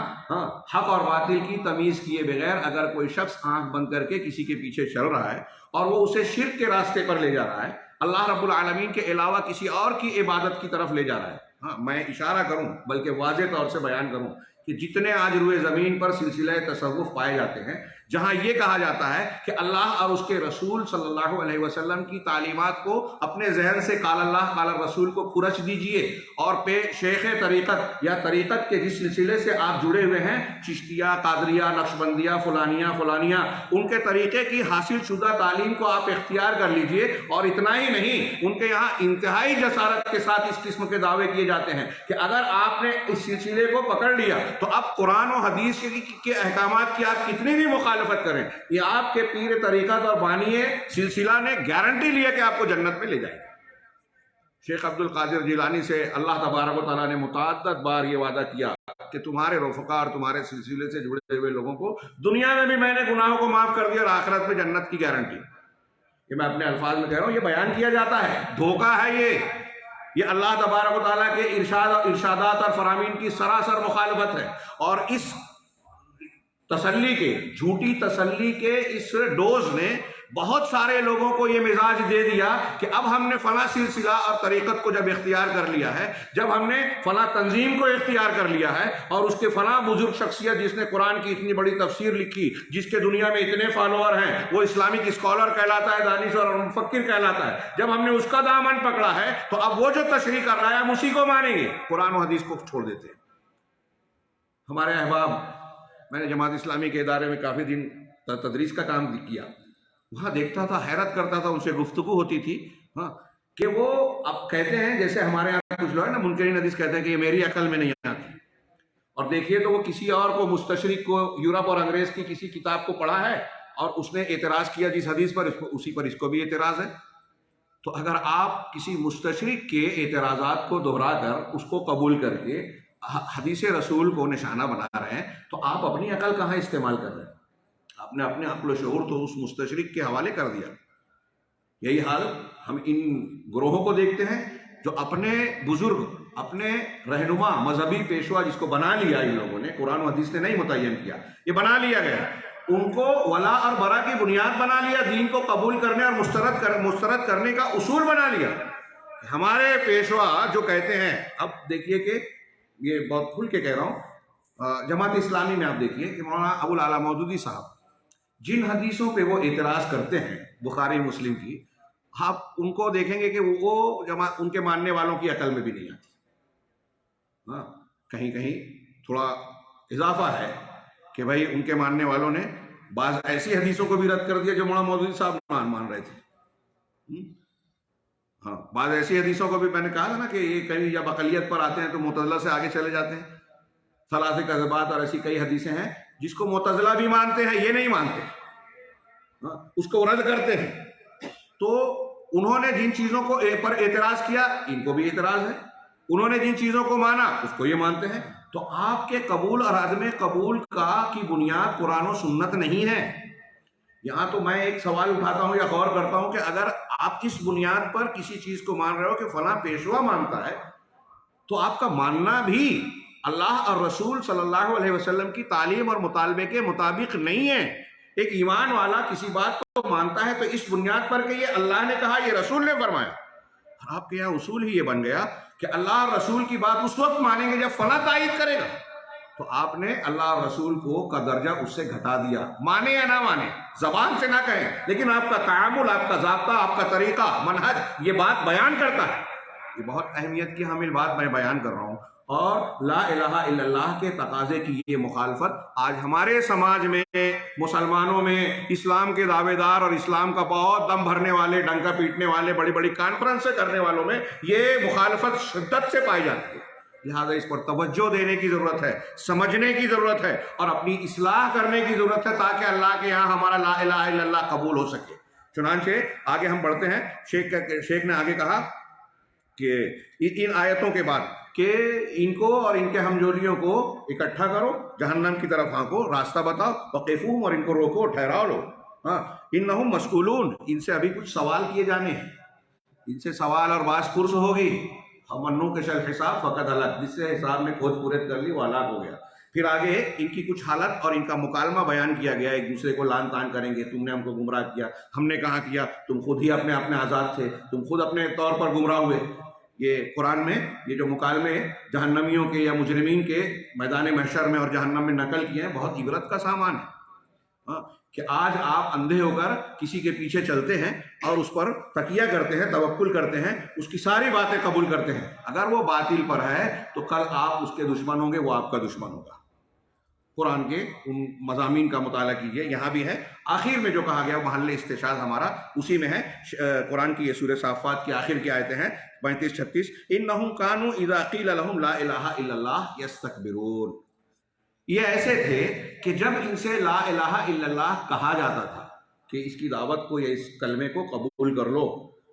حق اور باطل کی تمیز کیے بغیر اگر کوئی شخص آنکھ بند کر کے کسی کے پیچھے چل رہا ہے اور وہ اسے شرک کے راستے پر لے جا رہا ہے، اللہ رب العالمین کے علاوہ کسی اور کی عبادت کی طرف لے جا رہا ہے، ہاں میں اشارہ کروں بلکہ واضح طور سے بیان کروں کہ جتنے آج روئے زمین پر سلسلہ تصوف پائے جاتے ہیں جہاں یہ کہا جاتا ہے کہ اللہ اور اس کے رسول صلی اللہ علیہ وسلم کی تعلیمات کو اپنے ذہن سے قال اللہ قال رسول کو کھرچ دیجئے، اور شیخ طریقت یا طریقت کے جس سلسلے سے آپ جڑے ہوئے ہیں، چشتیہ، قادریہ، نقشبندیہ، فلانیہ، ان کے طریقے کی حاصل شدہ تعلیم کو آپ اختیار کر لیجئے۔ اور اتنا ہی نہیں، ان کے یہاں انتہائی جسارت کے ساتھ اس قسم کے دعوے کیے جاتے ہیں کہ اگر آپ نے اس سلسلے کو پکڑ لیا تو اب قرآن و حدیث کے احکامات کی آپ کتنی بھی مخالفت کریں، یہ آپ کے پیر طریقت اور بانی سلسلہ نے گارنٹی لیا کہ آپ کو جنت میں لے جائے گا۔ شیخ عبد القادر جیلانی سے اللہ تبارک و تعالیٰ نے متعدد بار یہ وعدہ کیا کہ تمہارے رفقا اور تمہارے سلسلے سے جڑے ہوئے لوگوں کو دنیا میں بھی میں نے گناہوں کو معاف کر دیا اور آخرت میں جنت کی گارنٹی. یہ میں اپنے الفاظ میں کہہ رہا ہوں، یہ بیان کیا جاتا ہے، دھوکہ ہے یہ اللہ تبارک و تعالیٰ کے ارشادات اور فرامین کی سراسر مخالفت ہے. اور اس تسلی کے، جھوٹی تسلی کے اس ڈوز نے بہت سارے لوگوں کو یہ مزاج دے دیا کہ اب ہم نے فلاں سلسلہ اور طریقت کو جب اختیار کر لیا ہے، جب ہم نے فلاں تنظیم کو اختیار کر لیا ہے، اور اس کے فلاں بزرگ شخصیت جس نے قرآن کی اتنی بڑی تفسیر لکھی، جس کے دنیا میں اتنے فالوور ہیں، وہ اسلامک اسکالر کہلاتا ہے، دانشور اور مفکر کہلاتا ہے، جب ہم نے اس کا دامن پکڑا ہے تو اب وہ جو تشریح کر رہا ہے ہم اسی کو مانیں گے، قرآن و حدیث کو چھوڑ دیتے ہیں. ہمارے احباب، میں نے جماعت اسلامی کے ادارے میں کافی دن تدریس کا کام کیا، وہاں دیکھتا تھا، حیرت کرتا تھا، ان سے گفتگو ہوتی تھی کہ وہ اب کہتے ہیں، جیسے ہمارے یہاں کچھ لوگ ہیں نا منکرین حدیث کہتے ہیں کہ یہ میری عقل میں نہیں آتی، اور دیکھیے تو وہ کسی اور کو، مستشرق کو، یورپ اور انگریز کی کسی کتاب کو پڑھا ہے اور اس نے اعتراض کیا جس حدیث پر، اسی پر اس کو بھی اعتراض ہے. تو اگر آپ کسی مستشرق کے اعتراضات کو دہرا کر اس کو قبول کر کے حدیث رسول کو نشانہ بنا رہے ہیں تو آپ اپنی عقل کہاں استعمال کر رہے ہیں؟ آپ نے اپنے عقل و شعور تو اس مستشرق کے حوالے کر دیا. یہی حال ہم ان گروہوں کو دیکھتے ہیں جو اپنے بزرگ، اپنے رہنما، مذہبی پیشوا جس کو بنا لیا ان لوگوں نے، قرآن و حدیث نے نہیں متعین کیا، یہ بنا لیا گیا، ان کو ولا اور برا کی بنیاد بنا لیا، دین کو قبول کرنے اور مسترد کرنے کا اصول بنا لیا. ہمارے پیشوا جو کہتے ہیں، اب دیکھیے کہ یہ بہت کھل کے کہہ رہا ہوں، جماعت اسلامی میں آپ دیکھیے کہ مولانا ابو العلا مودودی صاحب جن حدیثوں پہ وہ اعتراض کرتے ہیں بخاری مسلم کی، آپ ان کو دیکھیں گے کہ وہ ان کے ماننے والوں کی عقل میں بھی نہیں آتی. کہیں کہیں تھوڑا اضافہ ہے کہ بھائی ان کے ماننے والوں نے بعض ایسی حدیثوں کو بھی رد کر دیا جو مولانا مودودی صاحب مان رہے تھے. بعض ایسی حدیثوں کو بھی میں نے کہا تھا نا کہ یہ کہیں جب اقلیت پر آتے ہیں تو معتزلہ سے آگے چلے جاتے ہیں. ثلاث کذبات اور ایسی کئی حدیثیں ہیں جس کو معتزلہ بھی مانتے ہیں، یہ نہیں مانتے، اس کو رد کرتے ہیں. تو انہوں نے جن چیزوں کو پر اعتراض کیا، ان کو بھی اعتراض ہے، انہوں نے جن چیزوں کو مانا اس کو یہ مانتے ہیں. تو آپ کے قبول اور عدم قبول کی بنیاد قرآن و سنت نہیں ہے. یہاں تو میں ایک سوال اٹھاتا ہوں یا غور کرتا ہوں کہ اگر آپ اس بنیاد پر کسی چیز کو مان رہے ہو کہ فلاں پیشوا مانتا ہے، تو آپ کا ماننا بھی اللہ اور رسول صلی اللہ علیہ وسلم کی تعلیم اور مطالبے کے مطابق نہیں ہے. ایک ایمان والا کسی بات کو مانتا ہے تو اس بنیاد پر کہ یہ اللہ نے کہا، یہ رسول نے فرمایا. اور آپ کے یہاں اصول ہی یہ بن گیا کہ اللہ اور رسول کی بات اس وقت مانیں گے جب فلاں تائید کرے گا. تو آپ نے اللہ اور رسول کا درجہ اس سے گھٹا دیا، مانے یا نہ مانے، زبان سے نہ کہیں، لیکن آپ کا تعامل، آپ کا ضابطہ، آپ کا طریقہ، منہج یہ بات بیان کرتا ہے. یہ بہت اہمیت کی حامل بات میں بیان کر رہا ہوں. اور لا الہ الا اللہ کے تقاضے کی یہ مخالفت آج ہمارے سماج میں، مسلمانوں میں، اسلام کے دعوے دار اور اسلام کا بہت دم بھرنے والے، ڈنکا پیٹنے والے، بڑی بڑی کانفرنسیں کرنے والوں میں یہ مخالفت شدت سے پائی جاتی ہے. لہٰذا اس پر توجہ دینے کی ضرورت ہے، سمجھنے کی ضرورت ہے اور اپنی اصلاح کرنے کی ضرورت ہے تاکہ اللہ کے یہاں ہمارا لا الہ الا اللہ قبول ہو سکے. چنانچہ آگے ہم بڑھتے ہیں. شیخ نے آگے کہا کہ ان آیتوں کے بعد کہ ان کو اور ان کے ہمجولیوں کو اکٹھا کرو، جہنم کی طرف ہانکو، راستہ بتاؤ، وقفوہم اور ان کو روکو، ٹھہراؤ لو. انہم مسئولون، ان سے ابھی کچھ سوال کیے جانے ہیں، ان سے سوال اور باس پرس ہوگی. منو کے شل حساب فقط ہلاک، جس سے حساب نے کھوج پورت کر لی وہ ہلاک ہو گیا. پھر آگے ان کی کچھ حالت اور ان کا مکالمہ بیان کیا گیا. ایک دوسرے کو لان تان کریں گے، تم نے ہم کو گمراہ کیا، ہم نے کہاں کیا، تم خود ہی اپنے آزاد تھے، تم خود اپنے طور پر گمراہ ہوئے. یہ قرآن میں یہ جو مکالمے جہنمیوں کے یا مجرمین کے میدان محشر میں اور جہنم میں نقل کیے ہیں، بہت عبرت کا سامان ہے. کہ آج آپ اندھے ہو کر کسی کے پیچھے چلتے ہیں اور اس پر تکیہ کرتے ہیں، توکل کرتے ہیں، اس کی ساری باتیں قبول کرتے ہیں. اگر وہ باطل پر ہے تو کل آپ اس کے دشمن ہوں گے، وہ آپ کا دشمن ہوگا. قرآن کے ان مضامین کا مطالعہ کیجئے. یہاں بھی ہے آخر میں جو کہا گیا محل استشہاد ہمارا اسی میں ہے. قرآن کی یہ سورہ صافات کی آخر کی آیتیں ہیں 35-36. انہم کانوا اذا قیل لہم لا الہ الا اللہ یستکبرون. یہ ایسے تھے کہ جب ان سے لا الہ الا اللہ کہا جاتا تھا کہ اس کی دعوت کو یا اس کلمے کو قبول کر لو،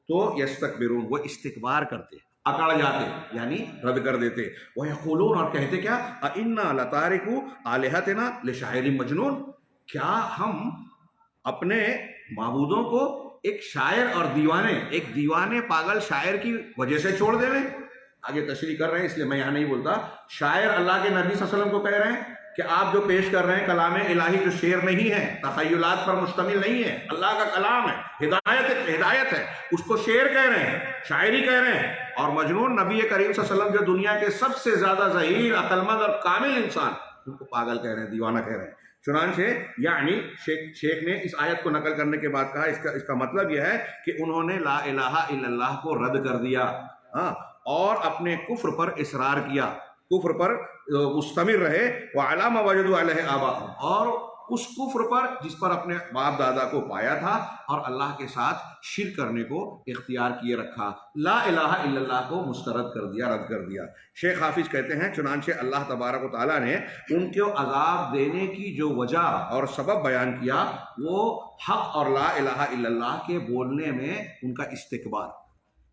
تو یستکبرون وہ استکبار کرتے، اکڑ جاتے، یعنی رد کر دیتے. وَيَقُولُونَ اور کہتے کیا، أَإِنَّا لَتَارِكُو آلِهَتِنَا لِشَاعِرٍ مَجْنُونٍ، کیا ہم اپنے معبودوں کو ایک شاعر اور دیوانے، ایک دیوانے پاگل شاعر کی وجہ سے چھوڑ دیں. آگے تشریح کر رہے ہیں اس لیے میں یہاں نہیں بولتا. شاعر اللہ کے نبی صلی اللہ علیہ وسلم کو کہہ رہے ہیں کہ آپ جو پیش کر رہے ہیں کلام الہی جو شعر نہیں ہے، تخیلات پر مشتمل نہیں ہے، اللہ کا کلام ہے، ہدایت ہے، اس کو شعر کہہ رہے ہیں، شاعری کہہ رہے ہیں. اور مجنون نبی کریم صلی اللہ علیہ وسلم جو دنیا کے سب سے زیادہ ذہین، عقلمند اور کامل انسان، ان کو پاگل کہہ رہے ہیں، دیوانہ کہہ رہے ہیں. چنانچہ یعنی شیخ نے اس آیت کو نقل کرنے کے بعد کہا اس کا مطلب یہ ہے کہ انہوں نے لا الہ الا اللہ کو رد کر دیا، اور اپنے کفر پر اصرار کیا، کفر پر مستمر رہے. وَعَلَىٰ مَا وَجَدُوا عَلَيْهِ آبَاءَهُمْ، اور اس کفر پر جس پر اپنے باپ دادا کو پایا تھا، اور اللہ کے ساتھ شرک کرنے کو اختیار کیے رکھا، لا الہ الا اللہ کو مسترد کر دیا، رد کر دیا. شیخ حافظ کہتے ہیں چنانچہ اللہ تبارک و تعالیٰ نے ان کو عذاب دینے کی جو وجہ اور سبب بیان کیا، وہ حق اور لا الہ الا اللہ کے بولنے میں ان کا استکبار،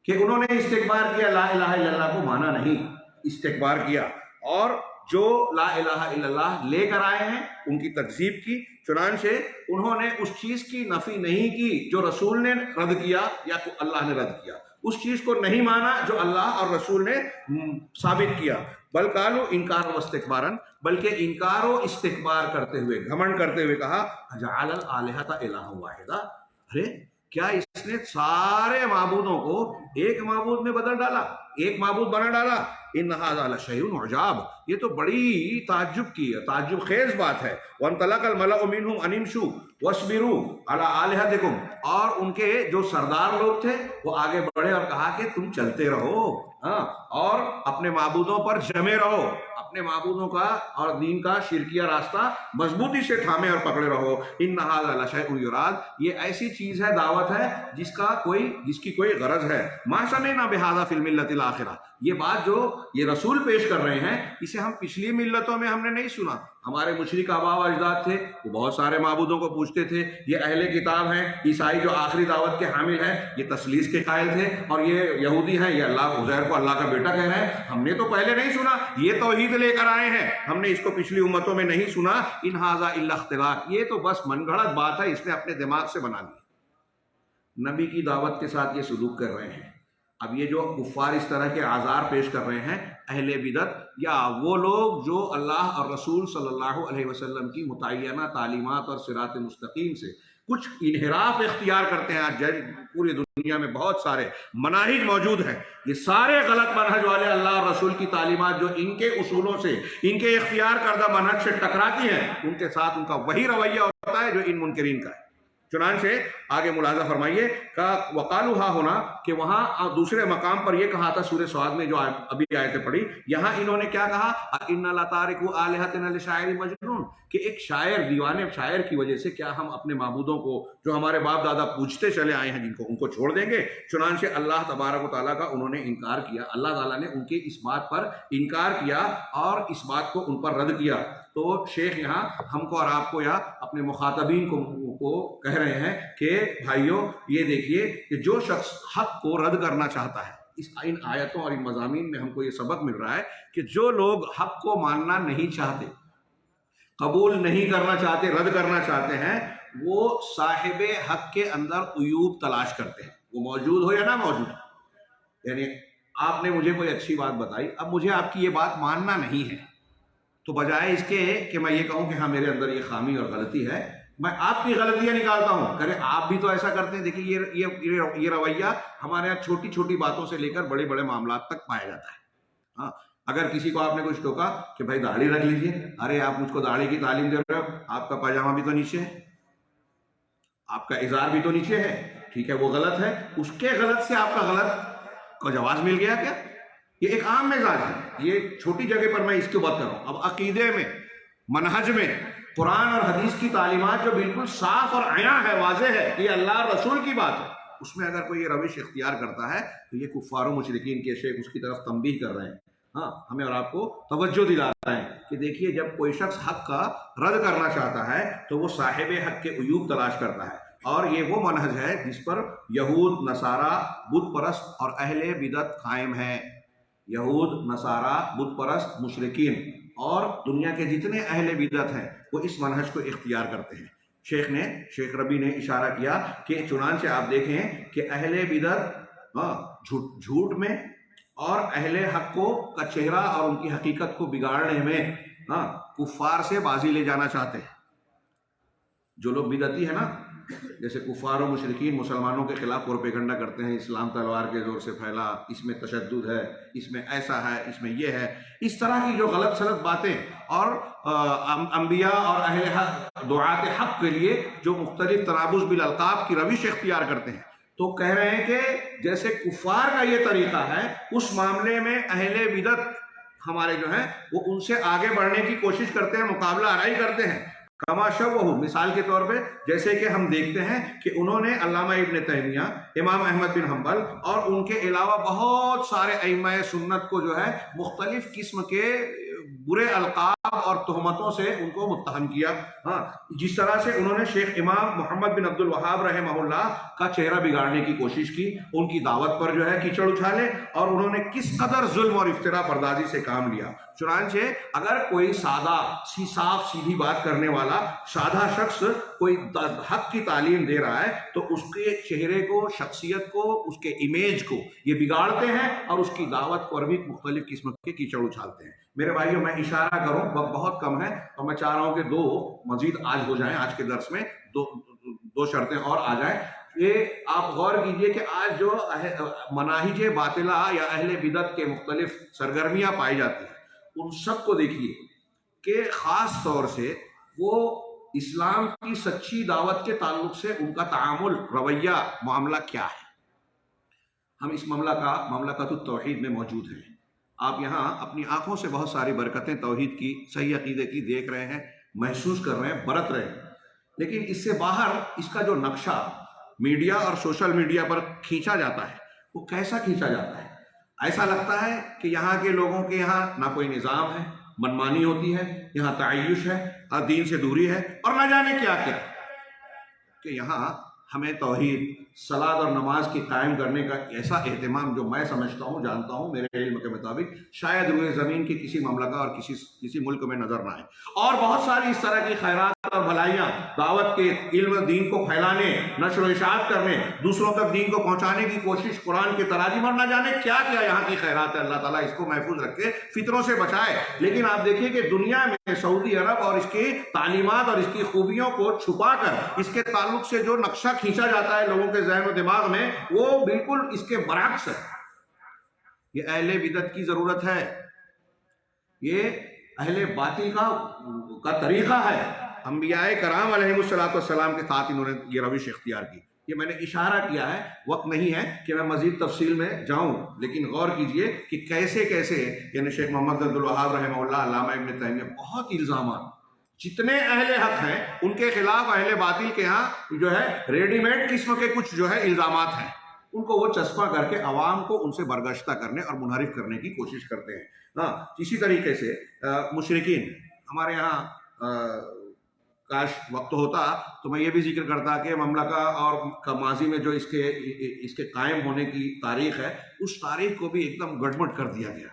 کہ انہوں نے استکبار کیا، لا الہ الا اللہ کو مانا نہیں، استکبار کیا، اور جو لا الہ الا اللہ لے کر آئے ہیں ان کی تکذیب کی. چنانچہ انہوں نے اس چیز کی نفی نہیں کی جو رسول نے رد کیا یا اللہ نے رد کیا، اس چیز کو نہیں مانا جو اللہ اور رسول نے ثابت کیا. بل قالوا انکار و استکبارن، بلکہ انکار و استکبار کرتے ہوئے، گھمنڈ کرتے ہوئے کہا اجعل الالہۃ الہا واحدا، ارے کیا اس نے سارے معبودوں کو ایک معبود میں بدل ڈالا، ایک معبود بنا ڈالا. ان ھذا لشیء عجاب، یہ تو بڑی تعجب کی ہے، تعجب خیز بات ہے. وانطلق الملأ منهم ان امشوا واصبروا علی الہتکم، اور ان کے جو سردار لوگ تھے وہ آگے بڑھے اور کہا کہ تم چلتے رہو، اور اپنے معبودوں پر جمے رہو، اپنے معبودوں کا اور دین کا شرکیہ راستہ مضبوطی سے تھامے اور پکڑے رہو. ان ھذا لشیء یراد، یہ ایسی چیز ہے، دعوت ہے جس کی کوئی غرض ہے. ما سمعنا بھذا فی الملۃ الاخرہ، یہ بات جو یہ رسول پیش کر رہے ہیں اسے ہم پچھلی ملتوں میں ہم نے نہیں سنا. ہمارے مشرک آباء و اجداد تھے، وہ بہت سارے معبودوں کو پوچھتے تھے. یہ اہل کتاب ہیں، عیسائی جو آخری دعوت کے حامل ہیں، یہ تثلیث کے قائل تھے، اور یہ یہودی ہیں، یہ اللہ عزیر کو اللہ کا بیٹا کہہ رہے ہیں. ہم نے تو پہلے نہیں سنا، یہ توحید لے کر آئے ہیں، ہم نے اس کو پچھلی امتوں میں نہیں سنا. ان ھذا الا اختلاق، یہ تو بس من گھڑت بات ہے، اس نے اپنے دماغ سے بنا لی. نبی کی دعوت کے ساتھ یہ سلوک کر رہے ہیں. اب یہ جو کفار اس طرح کے آزار پیش کر رہے ہیں، اہل بدعت یا وہ لوگ جو اللہ اور رسول صلی اللہ علیہ وسلم کی متعینہ تعلیمات اور صراط مستقیم سے کچھ انحراف اختیار کرتے ہیں. آج پوری دنیا میں بہت سارے مناہج موجود ہیں، یہ سارے غلط منہج والے اللہ اور رسول کی تعلیمات جو ان کے اصولوں سے، ان کے اختیار کردہ منہج سے ٹکراتی ہیں، ان کے ساتھ ان کا وہی رویہ ہوتا ہے جو ان منکرین کا ہے. چنانچہ آگے ملاحظہ فرمائیے کہ وقالوا ہا ہونا، کہ وہاں دوسرے مقام پر یہ کہا تھا سورہ سعد میں جو ابھی آیتیں پڑھی، یہاں انہوں نے کیا کہا، اِنَّا لَتَارِكُوا آلِهَتِنَا لِشَاعِرٍ مَجْنُونٍ، کہ ایک شاعر، دیوانے شاعر کی وجہ سے کیا ہم اپنے معبودوں کو جو ہمارے باپ دادا پوجتے چلے آئے ہیں ان کو چھوڑ دیں گے. چنانچہ اللہ تبارک و تعالیٰ کا انہوں نے انکار کیا، اللہ تعالیٰ نے ان کی اس بات پر انکار کیا اور اس بات کو ان پر رد کیا. تو شیخ یہاں ہم کو اور آپ کو یا اپنے مخاطبین کو کہہ رہے ہیں کہ بھائیوں یہ دیکھیے کہ جو شخص حق کو رد کرنا چاہتا ہے، ان آیتوں اور ان مضامین میں ہم کو یہ سبق مل رہا ہے کہ جو لوگ حق کو ماننا نہیں چاہتے، قبول نہیں کرنا چاہتے، رد کرنا چاہتے ہیں، وہ صاحب حق کے اندر عیوب تلاش کرتے ہیں، وہ موجود ہو یا نہ موجود ہو. یعنی آپ نے مجھے کوئی اچھی بات بتائی، اب مجھے آپ کی یہ بات ماننا نہیں ہے، تو بجائے اس کے کہ میں یہ کہوں کہ ہاں میرے اندر یہ خامی اور غلطی ہے، میں آپ کی غلطیاں نکالتا ہوں. کرے آپ بھی تو ایسا کرتے ہیں. دیکھیے یہ رویہ ہمارے یہاں چھوٹی چھوٹی باتوں سے لے کر بڑے بڑے معاملات تک پایا جاتا ہے. ہاں، اگر کسی کو آپ نے کچھ ٹوکا کہ بھائی داڑھی رکھ لیجیے، ارے آپ مجھ کو داڑھی کی تعلیم دے رہے ہو، آپ کا پاجامہ بھی تو نیچے ہے، آپ کا ازار بھی تو نیچے ہے، ٹھیک ہے وہ غلط ہے، اس کے غلط سے آپ کا غلط کو جواز مل گیا کیا؟ یہ ایک عام مزاج ہے. یہ چھوٹی جگہ پر میں اس کی بات کر رہا ہوں. اب عقیدے میں، منہج میں، قرآن اور حدیث کی تعلیمات جو بالکل صاف اور عیاں ہے، واضح ہے، یہ اللہ اور رسول کی بات ہے، اس میں اگر کوئی یہ روش اختیار کرتا ہے تو یہ کفار و مشرکین کے شیخ اس کی طرف تنبیہ کر رہے ہیں. ہاں، ہمیں اور آپ کو توجہ دلا رہے ہیں کہ دیکھیے جب کوئی شخص حق کا رد کرنا چاہتا ہے تو وہ صاحب حق کے عیوب تلاش کرتا ہے. اور یہ وہ منہج ہے جس پر یہود، نصارہ، بت پرست اور اہل بدعت قائم ہیں۔ یہود، نصارہ، بت پرست، مشرکین اور دنیا کے جتنے اہل بدعت ہیں وہ اس منہج کو اختیار کرتے ہیں۔ شیخ ربی نے اشارہ کیا کہ چنانچہ آپ دیکھیں کہ اہل بدعت جھوٹ میں اور اہل حق کا چہرہ اور ان کی حقیقت کو بگاڑنے میں کفار سے بازی لے جانا چاہتے ہیں۔ جو لوگ بدعتی ہیں نا، جیسے کفار و مشرکین مسلمانوں کے خلاف پروپیگنڈا کرتے ہیں، اسلام تلوار کے زور سے پھیلا، اس میں تشدد ہے، اس میں ایسا ہے، اس میں یہ ہے، اس طرح کی جو غلط سلط باتیں، اور انبیاء اور اہل حق، دعات حق کے لیے جو مختلف تنابز بالالقاب کی روش اختیار کرتے ہیں، تو کہہ رہے ہیں کہ جیسے کفار کا یہ طریقہ ہے، اس معاملے میں اہل بدعت ہمارے جو ہیں وہ ان سے آگے بڑھنے کی کوشش کرتے ہیں، مقابلہ آرائی کرتے ہیں۔ کما شبہہ، مثال کے طور پہ جیسے کہ ہم دیکھتے ہیں کہ انہوں نے علامہ ابن تیمیہ، امام احمد بن حنبل اور ان کے علاوہ بہت سارے ائمہ سنت کو جو ہے مختلف قسم کے برے القاب اور تہمتوں سے ان کو متہم کیا۔ جس طرح سے انہوں نے شیخ امام محمد بن عبد الوہاب رحمہ اللہ کا چہرہ بگاڑنے کی کوشش کی، ان کی دعوت پر جو ہے کیچڑ اچھالے، اور انہوں نے کس قدر ظلم اور افتراء پردازی سے کام لیا۔ چنانچہ اگر کوئی سادہ صاف سیدھی بات کرنے والا سادہ شخص کوئی حق کی تعلیم دے رہا ہے تو اس کے چہرے کو، شخصیت کو، اس کے امیج کو یہ بگاڑتے ہیں اور اس کی دعوت پر بھی مختلف قسم کے کیچڑ اچھالتے ہیں۔ میرے بھائیوں، میں اشارہ کروں، وقت بہت کم ہے اور میں چاہ رہا ہوں کہ دو مزید آج ہو جائیں، آج کے درس میں دو شرطیں اور آ جائیں۔ یہ آپ غور کیجئے کہ آج جو مناہج باطلہ یا اہل بدعت کے مختلف سرگرمیاں پائی جاتی ہیں، ان سب کو دیکھیے کہ خاص طور سے وہ اسلام کی سچی دعوت کے تعلق سے ان کا تعامل، رویہ، معاملہ کیا ہے۔ ہم اس مملکت التوحید میں موجود ہیں۔ آپ یہاں اپنی آنکھوں سے بہت ساری برکتیں توحید کی، صحیح عقیدے کی دیکھ رہے ہیں، محسوس کر رہے ہیں، برت رہے ہیں، لیکن اس سے باہر اس کا جو نقشہ میڈیا اور سوشل میڈیا پر کھینچا جاتا ہے وہ کیسا کھینچا جاتا ہے؟ ایسا لگتا ہے کہ یہاں کے لوگوں کے یہاں نہ کوئی نظام ہے، منمانی ہوتی ہے، یہاں تعیش ہے اور دین سے دوری ہے اور نہ جانے کیا کیا، کہ یہاں ہمیں توحید، صلاۃ اور نماز کی قائم کرنے کا ایسا اہتمام جو میں سمجھتا ہوں، جانتا ہوں، میرے علم کے مطابق شاید روئے زمین کی کسی مملکہ اور کسی ملک میں نظر نہ آئے۔ اور بہت ساری اس طرح کی خیرات اور بھلائیاں دعوت کے علم دین کو پھیلانے، نشر و اشاعت کرنے، دوسروں تک دین کو پہنچانے کی کوشش، قرآن کے تراجم اور نہ جانے کیا کیا یہاں کی خیرات ہے۔ اللہ تعالیٰ اس کو محفوظ رکھے، فتنوں سے بچائے۔ لیکن آپ دیکھیے کہ دنیا میں سعودی عرب اور اس کی تعلیمات اور اس کی خوبیوں کو چھپا کر اس کے تعلق سے جو نقشہ کھینچا جاتا ہے لوگوں کے ذہن و دماغ میں، وہ بالکل اس کے برعکس ہے۔ یہ اہل بدعت کی ضرورت ہے، یہ اہل باطل کا طریقہ ہے۔ انبیاء کرام علیہ السلام کے ساتھ انہوں نے یہ روش اختیار کی۔ یہ میں نے اشارہ کیا ہے، وقت نہیں ہے کہ میں مزید تفصیل میں جاؤں، لیکن غور کیجئے کہ کیسے یعنی شیخ محمد عبد الوہاب رحمہ اللہ، علامہ ابن تیمیہ، بہت الزامات، جتنے اہل حق ہیں ان کے خلاف اہل باطل کے ہاں جو ہے ریڈی میڈ قسم کے کچھ جو ہے الزامات ہیں، ان کو وہ چسپاں کر کے عوام کو ان سے برگشتہ کرنے اور منحرف کرنے کی کوشش کرتے ہیں۔ اسی طریقے سے مشرکین، ہمارے یہاں کاش وقت ہوتا تو میں یہ بھی ذکر کرتا کہ مملکہ اور ماضی میں جو اس کے قائم ہونے کی تاریخ ہے، اس تاریخ کو بھی ایک دم گڑبڑ کر دیا گیا،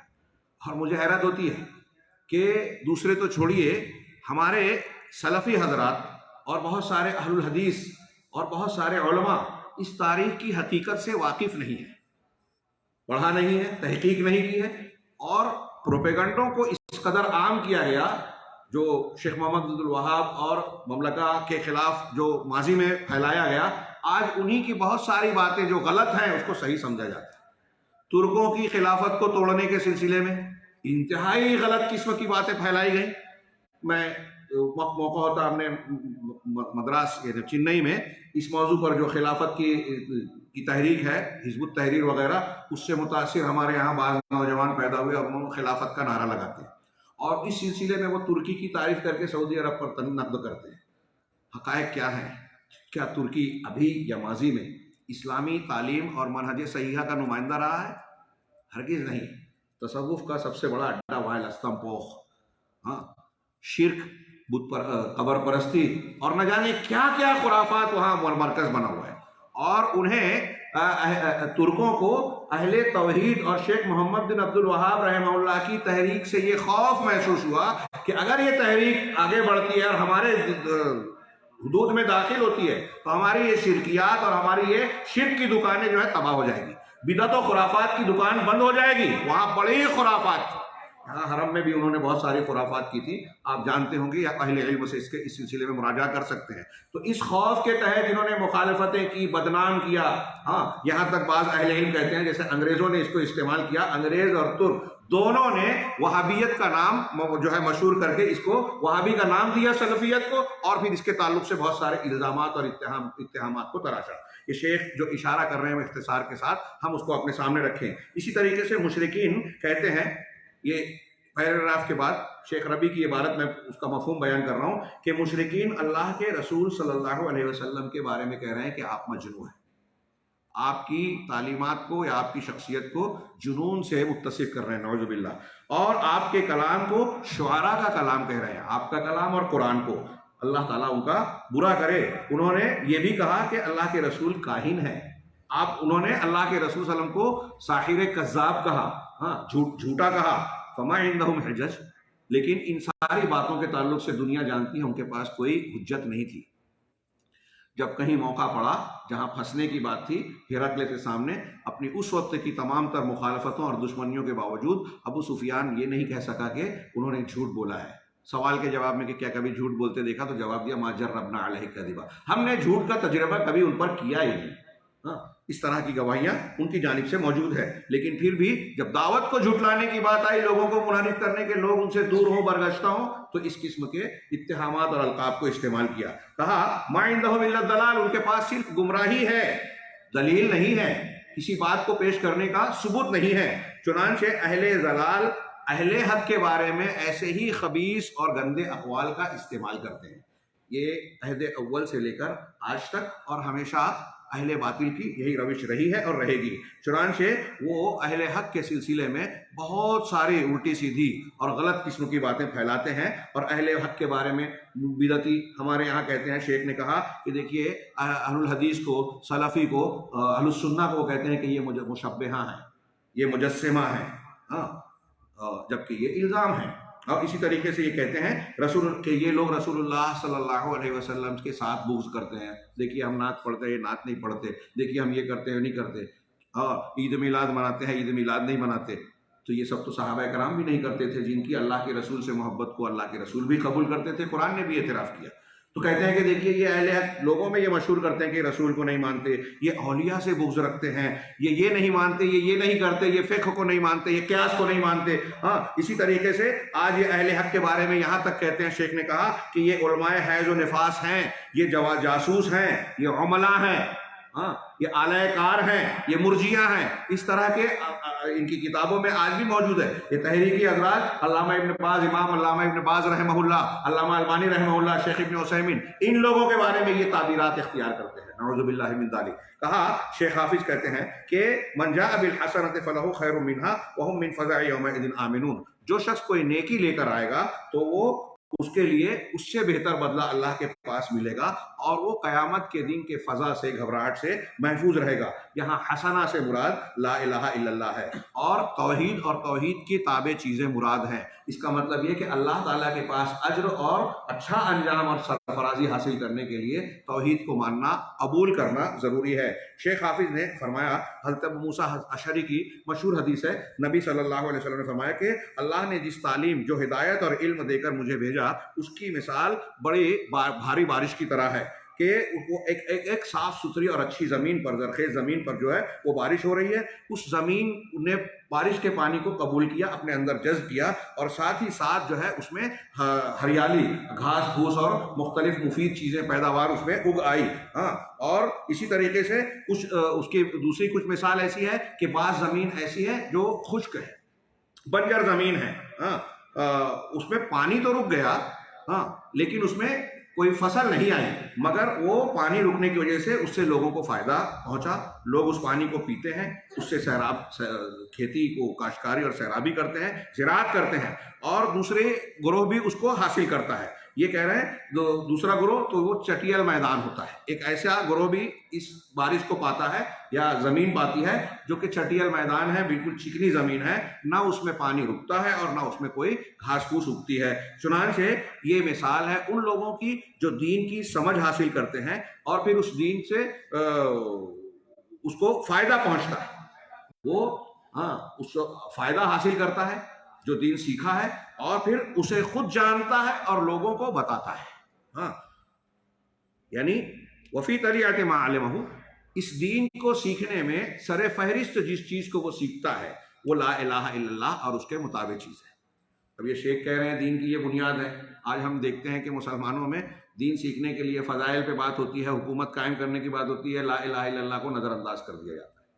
اور مجھے حیرت ہوتی ہے کہ دوسرے تو چھوڑیے، ہمارے سلفی حضرات اور بہت سارے اہل الحدیث اور بہت سارے علماء اس تاریخ کی حقیقت سے واقف نہیں ہیں، پڑھا نہیں ہے، تحقیق نہیں کی ہے، اور پروپیگنڈوں کو اس قدر عام کیا گیا جو شیخ محمد عبد الوہاب اور مملکہ کے خلاف جو ماضی میں پھیلایا گیا، آج انہی کی بہت ساری باتیں جو غلط ہیں اس کو صحیح سمجھا جاتا ہے۔ ترکوں کی خلافت کو توڑنے کے سلسلے میں انتہائی غلط قسم کی باتیں پھیلائی گئیں۔ میں موقع ہوتا ہم نے مدراس چنئی میں اس موضوع پر جو خلافت کی تحریک ہے، حزب التحریر وغیرہ، اس سے متاثر ہمارے یہاں بعض نوجوان پیدا ہوئے اور انہوں نے خلافت کا نعرہ لگاتے ہیں، اور اس سلسلے میں وہ ترکی کی تعریف کر کے سعودی عرب پر نقد کرتے ہیں۔ حقائق کیا ہیں؟ کیا ترکی ابھی یا ماضی میں اسلامی تعلیم اور منہج صحیحہ کا نمائندہ رہا ہے؟ ہرگز نہیں۔ تصوف کا سب سے بڑا اڈا وہاں لستم پوخ، شرک، بت پر قبر پرستی اور نہ جانے کیا کیا خرافات وہاں مرکز بنا ہوا ہے. اور انہیں ترکوں کو اہل توحید اور شیخ محمد بن عبد الوہاب رحمہ اللہ کی تحریک سے یہ خوف محسوس ہوا کہ اگر یہ تحریک آگے بڑھتی ہے اور ہمارے حدود میں داخل ہوتی ہے تو ہماری یہ شرکیات اور ہماری یہ شرک کی دکانیں جو ہے تباہ ہو جائیں گی. بدعت و خرافات کی دکان بند ہو جائے گی. وہاں بڑی خرافات تھی. یہاں حرم میں بھی انہوں نے بہت ساری خرافات کی تھی، آپ جانتے ہوں گے یا اہل علم سے اس سلسلے میں مراجعہ کر سکتے ہیں. تو اس خوف کے تحت انہوں نے مخالفتیں کی، بدنام کیا. ہاں، یہاں تک بعض اہل علم کہتے ہیں جیسے انگریزوں نے اس کو استعمال کیا، انگریز اور ترک دونوں نے وہابیت کا نام جو ہے مشہور کر کے اس کو وہابی کا نام دیا سلفیت کو، اور پھر اس کے تعلق سے بہت سارے الزامات اور اتہامات کو تراشا. یہ شیخ جو اشارہ کر رہے ہیں اختصار کے ساتھ ہم اس کو اپنے سامنے رکھیں. اسی طریقے سے مشرکین کہتے ہیں، یہ پیراگراف کے بعد شیخ ربی کی عبارت میں اس کا مفہوم بیان کر رہا ہوں کہ مشرکین اللہ کے رسول صلی اللہ علیہ وسلم کے بارے میں کہہ رہے ہیں کہ آپ مجنون ہیں. آپ کی تعلیمات کو یا آپ کی شخصیت کو جنون سے متصف کر رہے ہیں، نعوذ باللہ. اور آپ کے کلام کو شعراء کا کلام کہہ رہے ہیں. آپ کا کلام اور قرآن کو اللہ تعالیٰ ان کا برا کرے. انہوں نے یہ بھی کہا کہ اللہ کے رسول کاہن ہے. انہوں نے اللہ کے رسول صلی اللہ علیہ وسلم کو ساحر کذاب کہا، ہاں جھوٹا کہا. فما عندہم حجج، لیکن ان ساری باتوں کے تعلق سے دنیا جانتی ہے ان کے پاس کوئی حجت نہیں تھی. جب کہیں موقع پڑا جہاں پھنسنے کی بات تھی، ہرقل کے سامنے اپنی اس وقت کی تمام تر مخالفتوں اور دشمنیوں کے باوجود ابو سفیان یہ نہیں کہہ سکا کہ انہوں نے جھوٹ بولا ہے. سوال کے جواب میں کہ کیا کبھی جھوٹ بولتے دیکھا، تو جواب دیا ما جربنا علیہ کذبا، ہم نے جھوٹ کا تجربہ کبھی ان پر کیا ہی نہیں. ہاں، اس طرح کی گواہیاں ان کی جانب سے موجود ہے. لیکن پھر بھی جب دعوت کو جھٹلانے کی بات آئی، لوگوں کو منحرف کرنے کے، لوگ ان سے دور ہوں، برگشتہ ہوں، تو اس قسم کے اتہامات اور القاب کو استعمال کیا. کہا ما عندہم الا الضلال، ان کے پاس صرف گمراہی ہے، دلیل نہیں ہے، کسی بات کو پیش کرنے کا ثبوت نہیں ہے. چنانچہ اہل ضلال اہل حق کے بارے میں ایسے ہی خبیث اور گندے اقوال کا استعمال کرتے ہیں. یہ عہد اول سے لے کر آج تک اور ہمیشہ اہل باطل کی یہی روش رہی ہے اور رہے گی. چنانچہ وہ اہل حق کے سلسلے میں بہت ساری الٹی سیدھی اور غلط قسم کی باتیں پھیلاتے ہیں. اور اہل حق کے بارے میں بدعتی ہمارے یہاں کہتے ہیں، شیخ نے کہا کہ دیکھیے اہل الحدیث کو، سلفی کو، اہل السنہ کو کہتے ہیں کہ یہ مشبہہ ہیں، یہ مجسمہ ہیں. ہاں، جبکہ یہ الزام ہے. اور اسی طریقے سے یہ کہتے ہیں کہ یہ لوگ رسول اللہ صلی اللہ علیہ وسلم کے ساتھ بغض کرتے ہیں. دیکھیے ہم نعت پڑھتے ہیں، یہ نعت نہیں پڑھتے. دیکھیے ہم یہ کرتے ہیں، نہیں کرتے. عید میلاد مناتے ہیں، عید میلاد نہیں مناتے. تو یہ سب تو صحابہ کرام بھی نہیں کرتے تھے، جن کی اللہ کے رسول سے محبت کو اللہ کے رسول بھی قبول کرتے تھے. قرآن نے بھی اعتراف کیا. تو کہتے ہیں کہ دیکھیے یہ اہل حق لوگوں میں یہ مشہور کرتے ہیں کہ رسول کو نہیں مانتے، یہ اولیاء سے بغض رکھتے ہیں، یہ نہیں مانتے، یہ نہیں کرتے، یہ فقہ کو نہیں مانتے، یہ قیاس کو نہیں مانتے. ہاں، اسی طریقے سے آج یہ اہل حق کے بارے میں یہاں تک کہتے ہیں، شیخ نے کہا کہ یہ علماء حیض و نفاس ہیں، یہ جاسوس ہیں، یہ عملاء ہیں، ہاں یہ اعلی کار ہیں، یہ مرجیہ ہیں. اس طرح کے ان کی کتابوں میں آج بھی موجود ہے. یہ تحریکی حضرات علامہ ابن باز، امام علامہ ابن باز رحمہ اللہ، علامہ البانی رحمہ اللہ، شیخ ابن عثیمین، ان لوگوں کے بارے میں یہ تعبیرات اختیار کرتے ہیں. نعوذ باللہ من ذلک. کہا شیخ حافظ کہتے ہیں کہ من جاء بالحسنۃ فلہ خیر منها وهم من فزع یومئذ آمنون، جو شخص کوئی نیکی لے کر آئے گا تو وہ اس کے لیے اس سے بہتر بدلہ اللہ کے پاس ملے گا، اور وہ قیامت کے دن کے فضا سے، گھبراہٹ سے محفوظ رہے گا. یہاں حسنہ سے مراد لا الہ الا اللہ ہے، اور توحید اور توحید کی تابع چیزیں مراد ہیں. اس کا مطلب یہ کہ اللہ تعالیٰ کے پاس اجر اور اچھا انجام اور سرفرازی حاصل کرنے کے لیے توحید کو ماننا، قبول کرنا ضروری ہے. شیخ حافظ نے فرمایا، حضرت ابو موسیٰ اشعری کی مشہور حدیث ہے، نبی صلی اللہ علیہ وسلم نے فرمایا کہ اللہ نے جس تعلیم، جو ہدایت اور علم دے کر مجھے بھیجا، اس کی مثال بڑی بھاری بارش کی طرح ہے کہ وہ ایک صاف ستھری اور اچھی زمین پر، زرخیز زمین پر جو ہے وہ بارش ہو رہی ہے. اس زمین نے بارش کے پانی کو قبول کیا، اپنے اندر جذب کیا، اور ساتھ ہی ساتھ جو ہے اس میں ہریالی، گھاس پھوس اور مختلف مفید چیزیں، پیداوار اس میں اگ آئی. ہاں، اور اسی طریقے سے اس کی دوسری کچھ مثال ایسی ہے کہ بعض زمین ایسی ہے جو خشک ہے، بنجر زمین ہے. ہاں، اس میں پانی تو رک گیا، ہاں، لیکن اس میں کوئی فصل نہیں آئی، مگر وہ پانی رکنے کی وجہ سے اس سے لوگوں کو فائدہ پہنچا. لوگ اس پانی کو پیتے ہیں، اس سے کھیتی کو، کاشتکاری اور سیرابی کرتے ہیں، زراعت کرتے ہیں، اور دوسرے گروہ بھی اس کو حاصل کرتا ہے. یہ کہہ رہے ہیں دوسرا گروہ تو وہ چٹیل میدان ہوتا ہے، ایک ایسا گروہ بھی اس بارش کو پاتا ہے یا زمین پاتی ہے جو کہ چٹیل میدان ہے، بالکل چکنی زمین ہے، نہ اس میں پانی رکتا ہے اور نہ اس میں کوئی گھاس پھوس اگتی ہے۔ چنانچہ یہ مثال ہے ان لوگوں کی جو دین کی سمجھ حاصل کرتے ہیں اور پھر اس دین سے اس کو فائدہ پہنچتا ہے، وہ اس کو فائدہ حاصل کرتا ہے جو دین سیکھا ہے، اور پھر اسے خود جانتا ہے اور لوگوں کو بتاتا ہے۔ یعنی وفی طریقت ما علمہ، اس دین کو سیکھنے میں سر فہرست جس چیز کو وہ سیکھتا ہے وہ لا الہ الا اللہ اور اس کے مطابق چیز ہے۔ اب یہ شیخ کہہ رہے ہیں دین کی یہ بنیاد ہے۔ آج ہم دیکھتے ہیں کہ مسلمانوں میں دین سیکھنے کے لیے فضائل پہ بات ہوتی ہے، حکومت قائم کرنے کی بات ہوتی ہے، لا الہ الا اللہ کو نظر انداز کر دیا جاتا ہے۔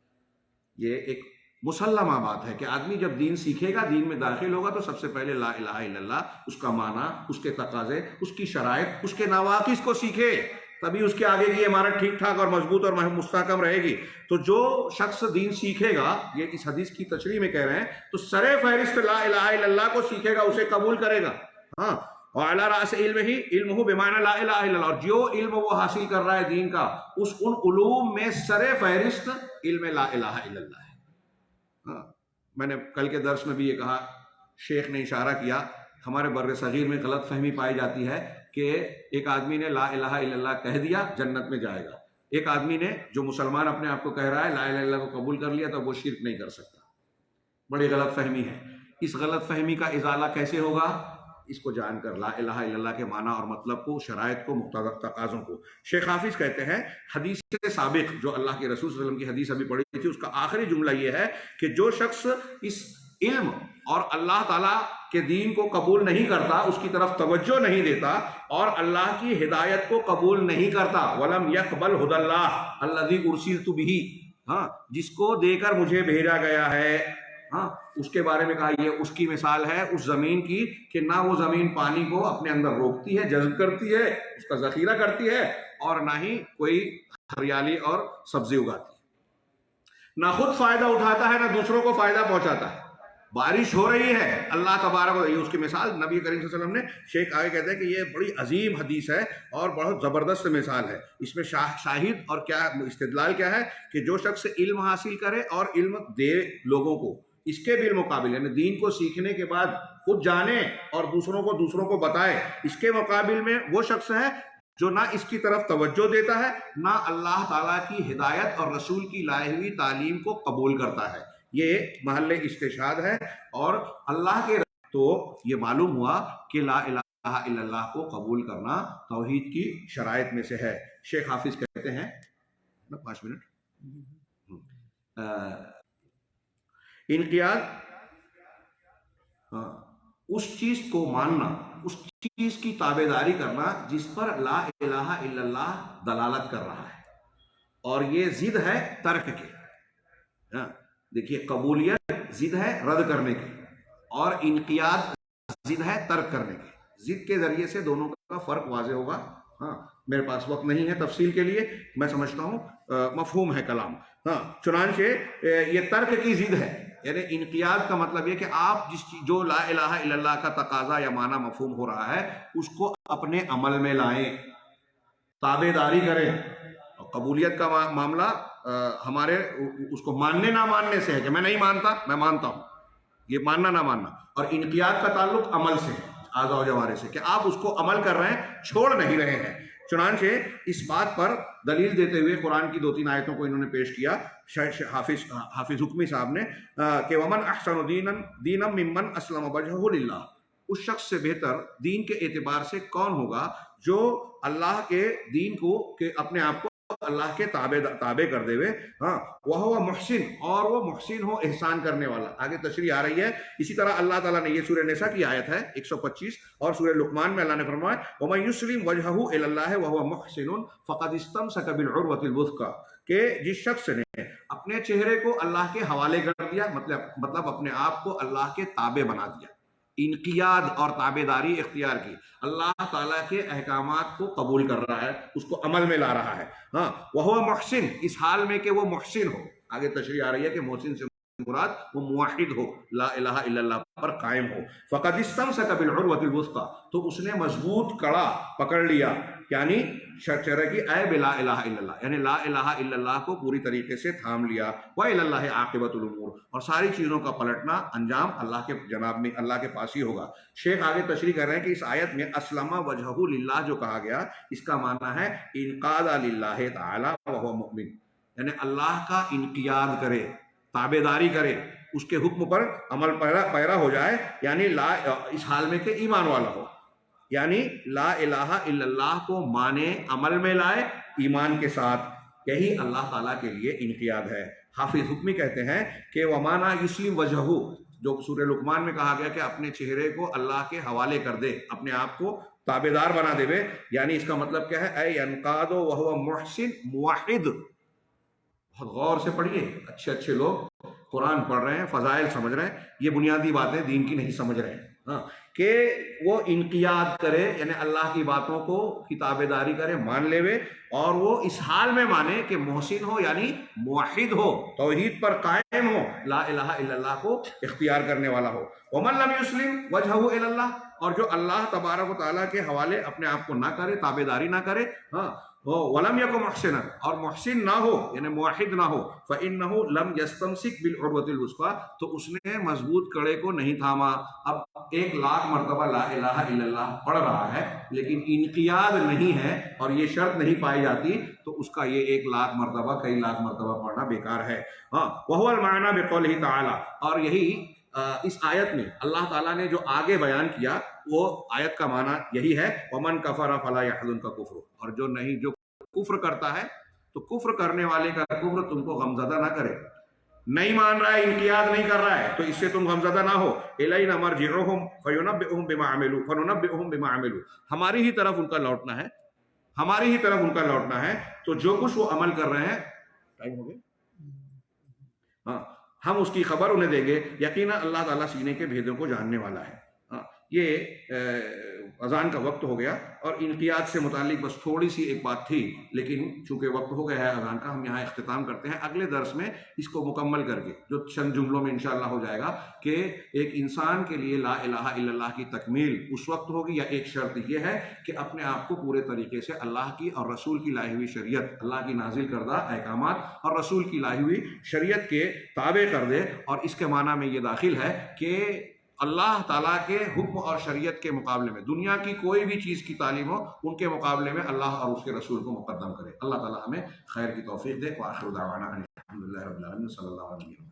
یہ ایک مسلمہ بات ہے کہ آدمی جب دین سیکھے گا، دین میں داخل ہوگا، تو سب سے پہلے لا الہ الا اللہ، اس کا معنی، اس کے تقاضے، اس کی شرائط، اس کے نواقص کو سیکھے، تبھی اس کے آگے کی عمارت ٹھیک ٹھاک اور مضبوط اور مستحکم رہے گی۔ تو جو شخص دین سیکھے گا، یہ اس حدیث کی تشریح میں کہہ رہے ہیں، تو سر فہرست لا الہ الا اللہ کو سیکھے گا، اسے قبول کرے گا۔ وعلی رأس علمہ، علمہ بمعنی لا الہ الا اللہ، اور جو علم وہ حاصل کر رہا ہے دین کا، ان علوم میں سر فہرست علم لا الہ الا اللہ ہے۔ میں نے کل کے درس میں بھی یہ کہا، شیخ نے اشارہ کیا، ہمارے بر صغیر میں غلط فہمی پائی جاتی ہے کہ ایک آدمی نے لا الہ الا اللہ کہہ دیا جنت میں جائے گا، ایک آدمی نے جو مسلمان اپنے آپ کو کہہ رہا ہے لا الہ الا اللہ کو قبول کر لیا تو وہ شرک نہیں کر سکتا۔ بڑی غلط فہمی ہے۔ اس غلط فہمی کا ازالہ کیسے ہوگا؟ اس کو جان کر، لا الہ الا اللہ کے معنی اور مطلب کو، شرائط کو، مقتضی تقاضوں کو۔ شیخ حافظ کہتے ہیں حدیث سے سابق جو اللہ کے رسول صلی اللہ علیہ وسلم کی حدیث ابھی پڑھی تھی، اس کا آخری جملہ یہ ہے کہ جو شخص اس علم اور اللہ تعالیٰ کے دین کو قبول نہیں کرتا، اس کی طرف توجہ نہیں دیتا اور اللہ کی ہدایت کو قبول نہیں کرتا، وَلَمْ يَقْبَلْ هُدَى اللَّهِ الَّذِي أُرْسِلْتُ بِهِ، جس کو دے کر مجھے بھیجا گیا ہے، اس کے بارے میں کہا یہ اس کی مثال ہے اس زمین کی کہ نہ وہ زمین پانی کو اپنے اندر روکتی ہے، جذب کرتی ہے، اس کا ذخیرہ کرتی ہے، اور نہ ہی کوئی ہریالی اور سبزی اگاتی ہے، نہ خود فائدہ اٹھاتا ہے نہ دوسروں کو فائدہ پہنچاتا ہے۔ بارش ہو رہی ہے، اللہ تبارک و تعالیٰ، اس کی مثال نبی کریم صلی اللہ علیہ وسلم نے، شیخ آگے کہتے ہیں کہ یہ بڑی عظیم حدیث ہے اور بہت زبردست مثال ہے۔ اس میں شاہد اور کیا استدلال کیا ہے کہ جو شخص علم حاصل کرے اور علم دے لوگوں کو، اس کے بالمقابل، یعنی دین کو سیکھنے کے بعد خود جانے اور دوسروں کو بتائے، اس کے مقابل میں وہ شخص ہے جو نہ اس کی طرف توجہ دیتا ہے، نہ اللہ تعالیٰ کی ہدایت اور رسول کی لائی ہوئی تعلیم کو قبول کرتا ہے۔ یہ محل استشہاد ہے، اور اللہ کے تو یہ معلوم ہوا کہ لا الہ الا اللہ کو قبول کرنا توحید کی شرائط میں سے ہے۔ شیخ حافظ کہتے ہیں 5 منٹ، انقیاد اس چیز کو ماننا، اس چیز کی تابعداری کرنا جس پر لا الہ الا اللہ دلالت کر رہا ہے، اور یہ ضد ہے ترک کے۔ دیکھیے، قبولیت ضد ہے رد کرنے کی، اور انقیاد ضد ہے ترک کرنے کی۔ ضد کے ذریعے سے دونوں کا فرق واضح ہوگا۔ میرے پاس وقت نہیں ہے تفصیل کے لیے، میں سمجھتا ہوں مفہوم ہے کلام۔ چنانچہ یہ ترک کی ضد ہے، یعنی انقیاد کا مطلب یہ کہ آپ جو لا الہ الا اللہ کا تقاضا یا معنی مفہوم ہو رہا ہے اس کو اپنے عمل میں لائیں، تابعداری کریں۔ قبولیت کا معاملہ ہمارے اس کو ماننے نہ ماننے سے ہے کہ میں نہیں مانتا، میں مانتا ہوں، یہ ماننا نہ ماننا، اور انقیاد کا تعلق عمل سے ہے، اعضاء و جوارح سے، کہ آپ اس کو عمل کر رہے ہیں، چھوڑ نہیں رہے ہیں۔ چنانچہ اس بات پر دلیل دیتے ہوئے قرآن کی 2-3 آیتوں کو انہوں نے پیش کیا حافظ حکمی صاحب نے، کہ ومن احسن دینا ممن اسلم وجہہ للہ، اس شخص سے بہتر دین کے اعتبار سے کون ہوگا جو اللہ کے دین کو کہ اپنے آپ کو اللہ کے تابع کر دے ہوئے، وہ محسن، اور وہ محسن ہو، احسان کرنے والا۔ آگے تشریح آ رہی ہے۔ اسی طرح اللہ تعالیٰ نے، یہ سورہ نساء کی آیت ہے 125، اور سورہ لقمان میں اللہ نے فرمایا وَمَن يُسْلِمْ وَجْهَهُ إِلَى اللَّهِ وَهُوَ مُحْسِنٌ فَقَدِ اسْتَمْسَكَ بِالْعُرْوَةِ الْوُثْقَىٰ، کہ جس شخص نے اپنے چہرے کو اللہ کے حوالے کر دیا، مطلب اپنے آپ کو اللہ کے تابع بنا دیا، انقیاد اور تابعداری اختیار کی، اللہ تعالیٰ کے احکامات کو قبول کر رہا ہے، اس کو عمل میں لا رہا ہے، وہ محسن، اس حال میں کہ وہ محسن ہو۔ آگے تشریح آ رہی ہے کہ محسن سے مراد وہ موحد ہو، لا الہ الا اللہ پر قائم ہو. فقد استمسک بالعروۃ الوثقی، تو اس نے مضبوط کڑا پکڑ لیا، یعنی شرع کی اے بلا الہ الا اللہ، یعنی لا الہ الا اللہ کو پوری طریقے سے تھام لیا. وإلی اللہ عاقبۃ الامور، اور ساری چیزوں کا پلٹنا انجام اللہ کے جناب میں، اللہ کے پاس ہی ہوگا. شیخ آگے تشریح کر رہے ہیں کہ اس آیت میں اسلم وجہہ للہ جو کہا گیا، اس کا معنی ہے انقاد للہ تعالی وہو مؤمن، یعنی اللہ کا انقیاد کرے، تابع داری کرے، اس کے حکم پر عمل پیرا ہو جائے، یعنی اس حال میں کہ ایمان والا ہو، یعنی لا الہ الا اللہ کو مانے، عمل میں لائے ایمان کے ساتھ. یہی اللہ تعالیٰ کے لیے انقیاد ہے. حافظ حکمی کہتے ہیں کہ ومانا یسلم وجہہ، جو سورہ لقمان میں کہا گیا کہ اپنے چہرے کو اللہ کے حوالے کر دے، اپنے آپ کو تابع دار بنا دے، یعنی اس کا مطلب کیا ہے؟ اے ینقاد وہو محسن موحد. بہت غور سے پڑھیے، اچھے لوگ قرآن پڑھ رہے ہیں، فضائل سمجھ رہے ہیں، یہ بنیادی باتیں دین کی نہیں سمجھ رہے ہیں. ہاں، کہ وہ انقیاد کرے، یعنی اللہ کی باتوں کو کی تابع داری کرے، مان لے، اور وہ اس حال میں مانے کہ محسن ہو، یعنی موحد ہو، توحید پر قائم ہو، لا الہ الا اللہ کو اختیار کرنے والا ہو. ومن لم یسلم وجہہ الی اللہ، اور جو اللہ تبارک و تعالیٰ کے حوالے اپنے آپ کو نہ کرے، تابع داری نہ کرے، ہاں، ولم یکن محسنا، اور محسن نہ ہو، یعنی موحد نہ ہو، فإنہ لم یستمسک بالعروۃ الوثقی، تو اس نے مضبوط کڑے کو نہیں تھاما. اب 1,00,000 مرتبہ لا الہ الا اللہ پڑھ رہا ہے لیکن انقیاد نہیں ہے، اور یہ شرط نہیں پائی جاتی، تو اس کا یہ 1,00,000 مرتبہ، کئی لاکھ مرتبہ پڑھنا بیکار ہے. ہاں، وہو المعنی بقولہ تعالی، اور یہی اس آیت میں اللہ تعالیٰ نے جو آگے بیان کیا، وہ آیت کا معنی یہی ہے، ومن کفر فلا یحزنک کفر، اور جو کفر کرتا ہے تو کفر کرنے والے کا کفر تم کو غمزدہ نہ کرے. نہیں مان رہا ہے، انقیاد نہیں کر رہا ہے، تو اس سے تم غمزدہ نہ ہو. الینا مرجعہم فینبئہم بما عملوا فننبئہم بما عملوا، ہماری ہی طرف ان کا لوٹنا ہے، ہماری ہی طرف ان کا لوٹنا ہے، تو جو کچھ وہ عمل کر رہے ہیں، ٹائم ہو گیا، ہاں، ہم اس کی خبر انہیں دیں گے. یقینا اللہ تعالیٰ سینے کے بھیدوں کو جاننے والا ہے. یہ اذان کا وقت ہو گیا، اور انقیاد سے متعلق بس تھوڑی سی ایک بات تھی، لیکن چونکہ وقت ہو گیا ہے اذان کا، ہم یہاں اختتام کرتے ہیں. اگلے درس میں اس کو مکمل کر کے جو چند جملوں میں انشاءاللہ ہو جائے گا کہ ایک انسان کے لیے لا الہ الا اللہ کی تکمیل اس وقت ہوگی، یا ایک شرط یہ ہے کہ اپنے آپ کو پورے طریقے سے اللہ کی اور رسول کی لائی ہوئی شریعت، اللہ کی نازل کردہ احکامات اور رسول کی لائی ہوئی شریعت کے تابع کر دے. اور اس کے معنی میں یہ داخل ہے کہ اللہ تعالیٰ کے حکم اور شریعت کے مقابلے میں دنیا کی کوئی بھی چیز کی تعلیم ہو، ان کے مقابلے میں اللہ اور اس کے رسول کو مقدم کرے. اللہ تعالیٰ ہمیں خیر کی توفیق دے. وآخر دعوانا الحمدللہ رب العالمین، صلی اللہ علیہ وسلم.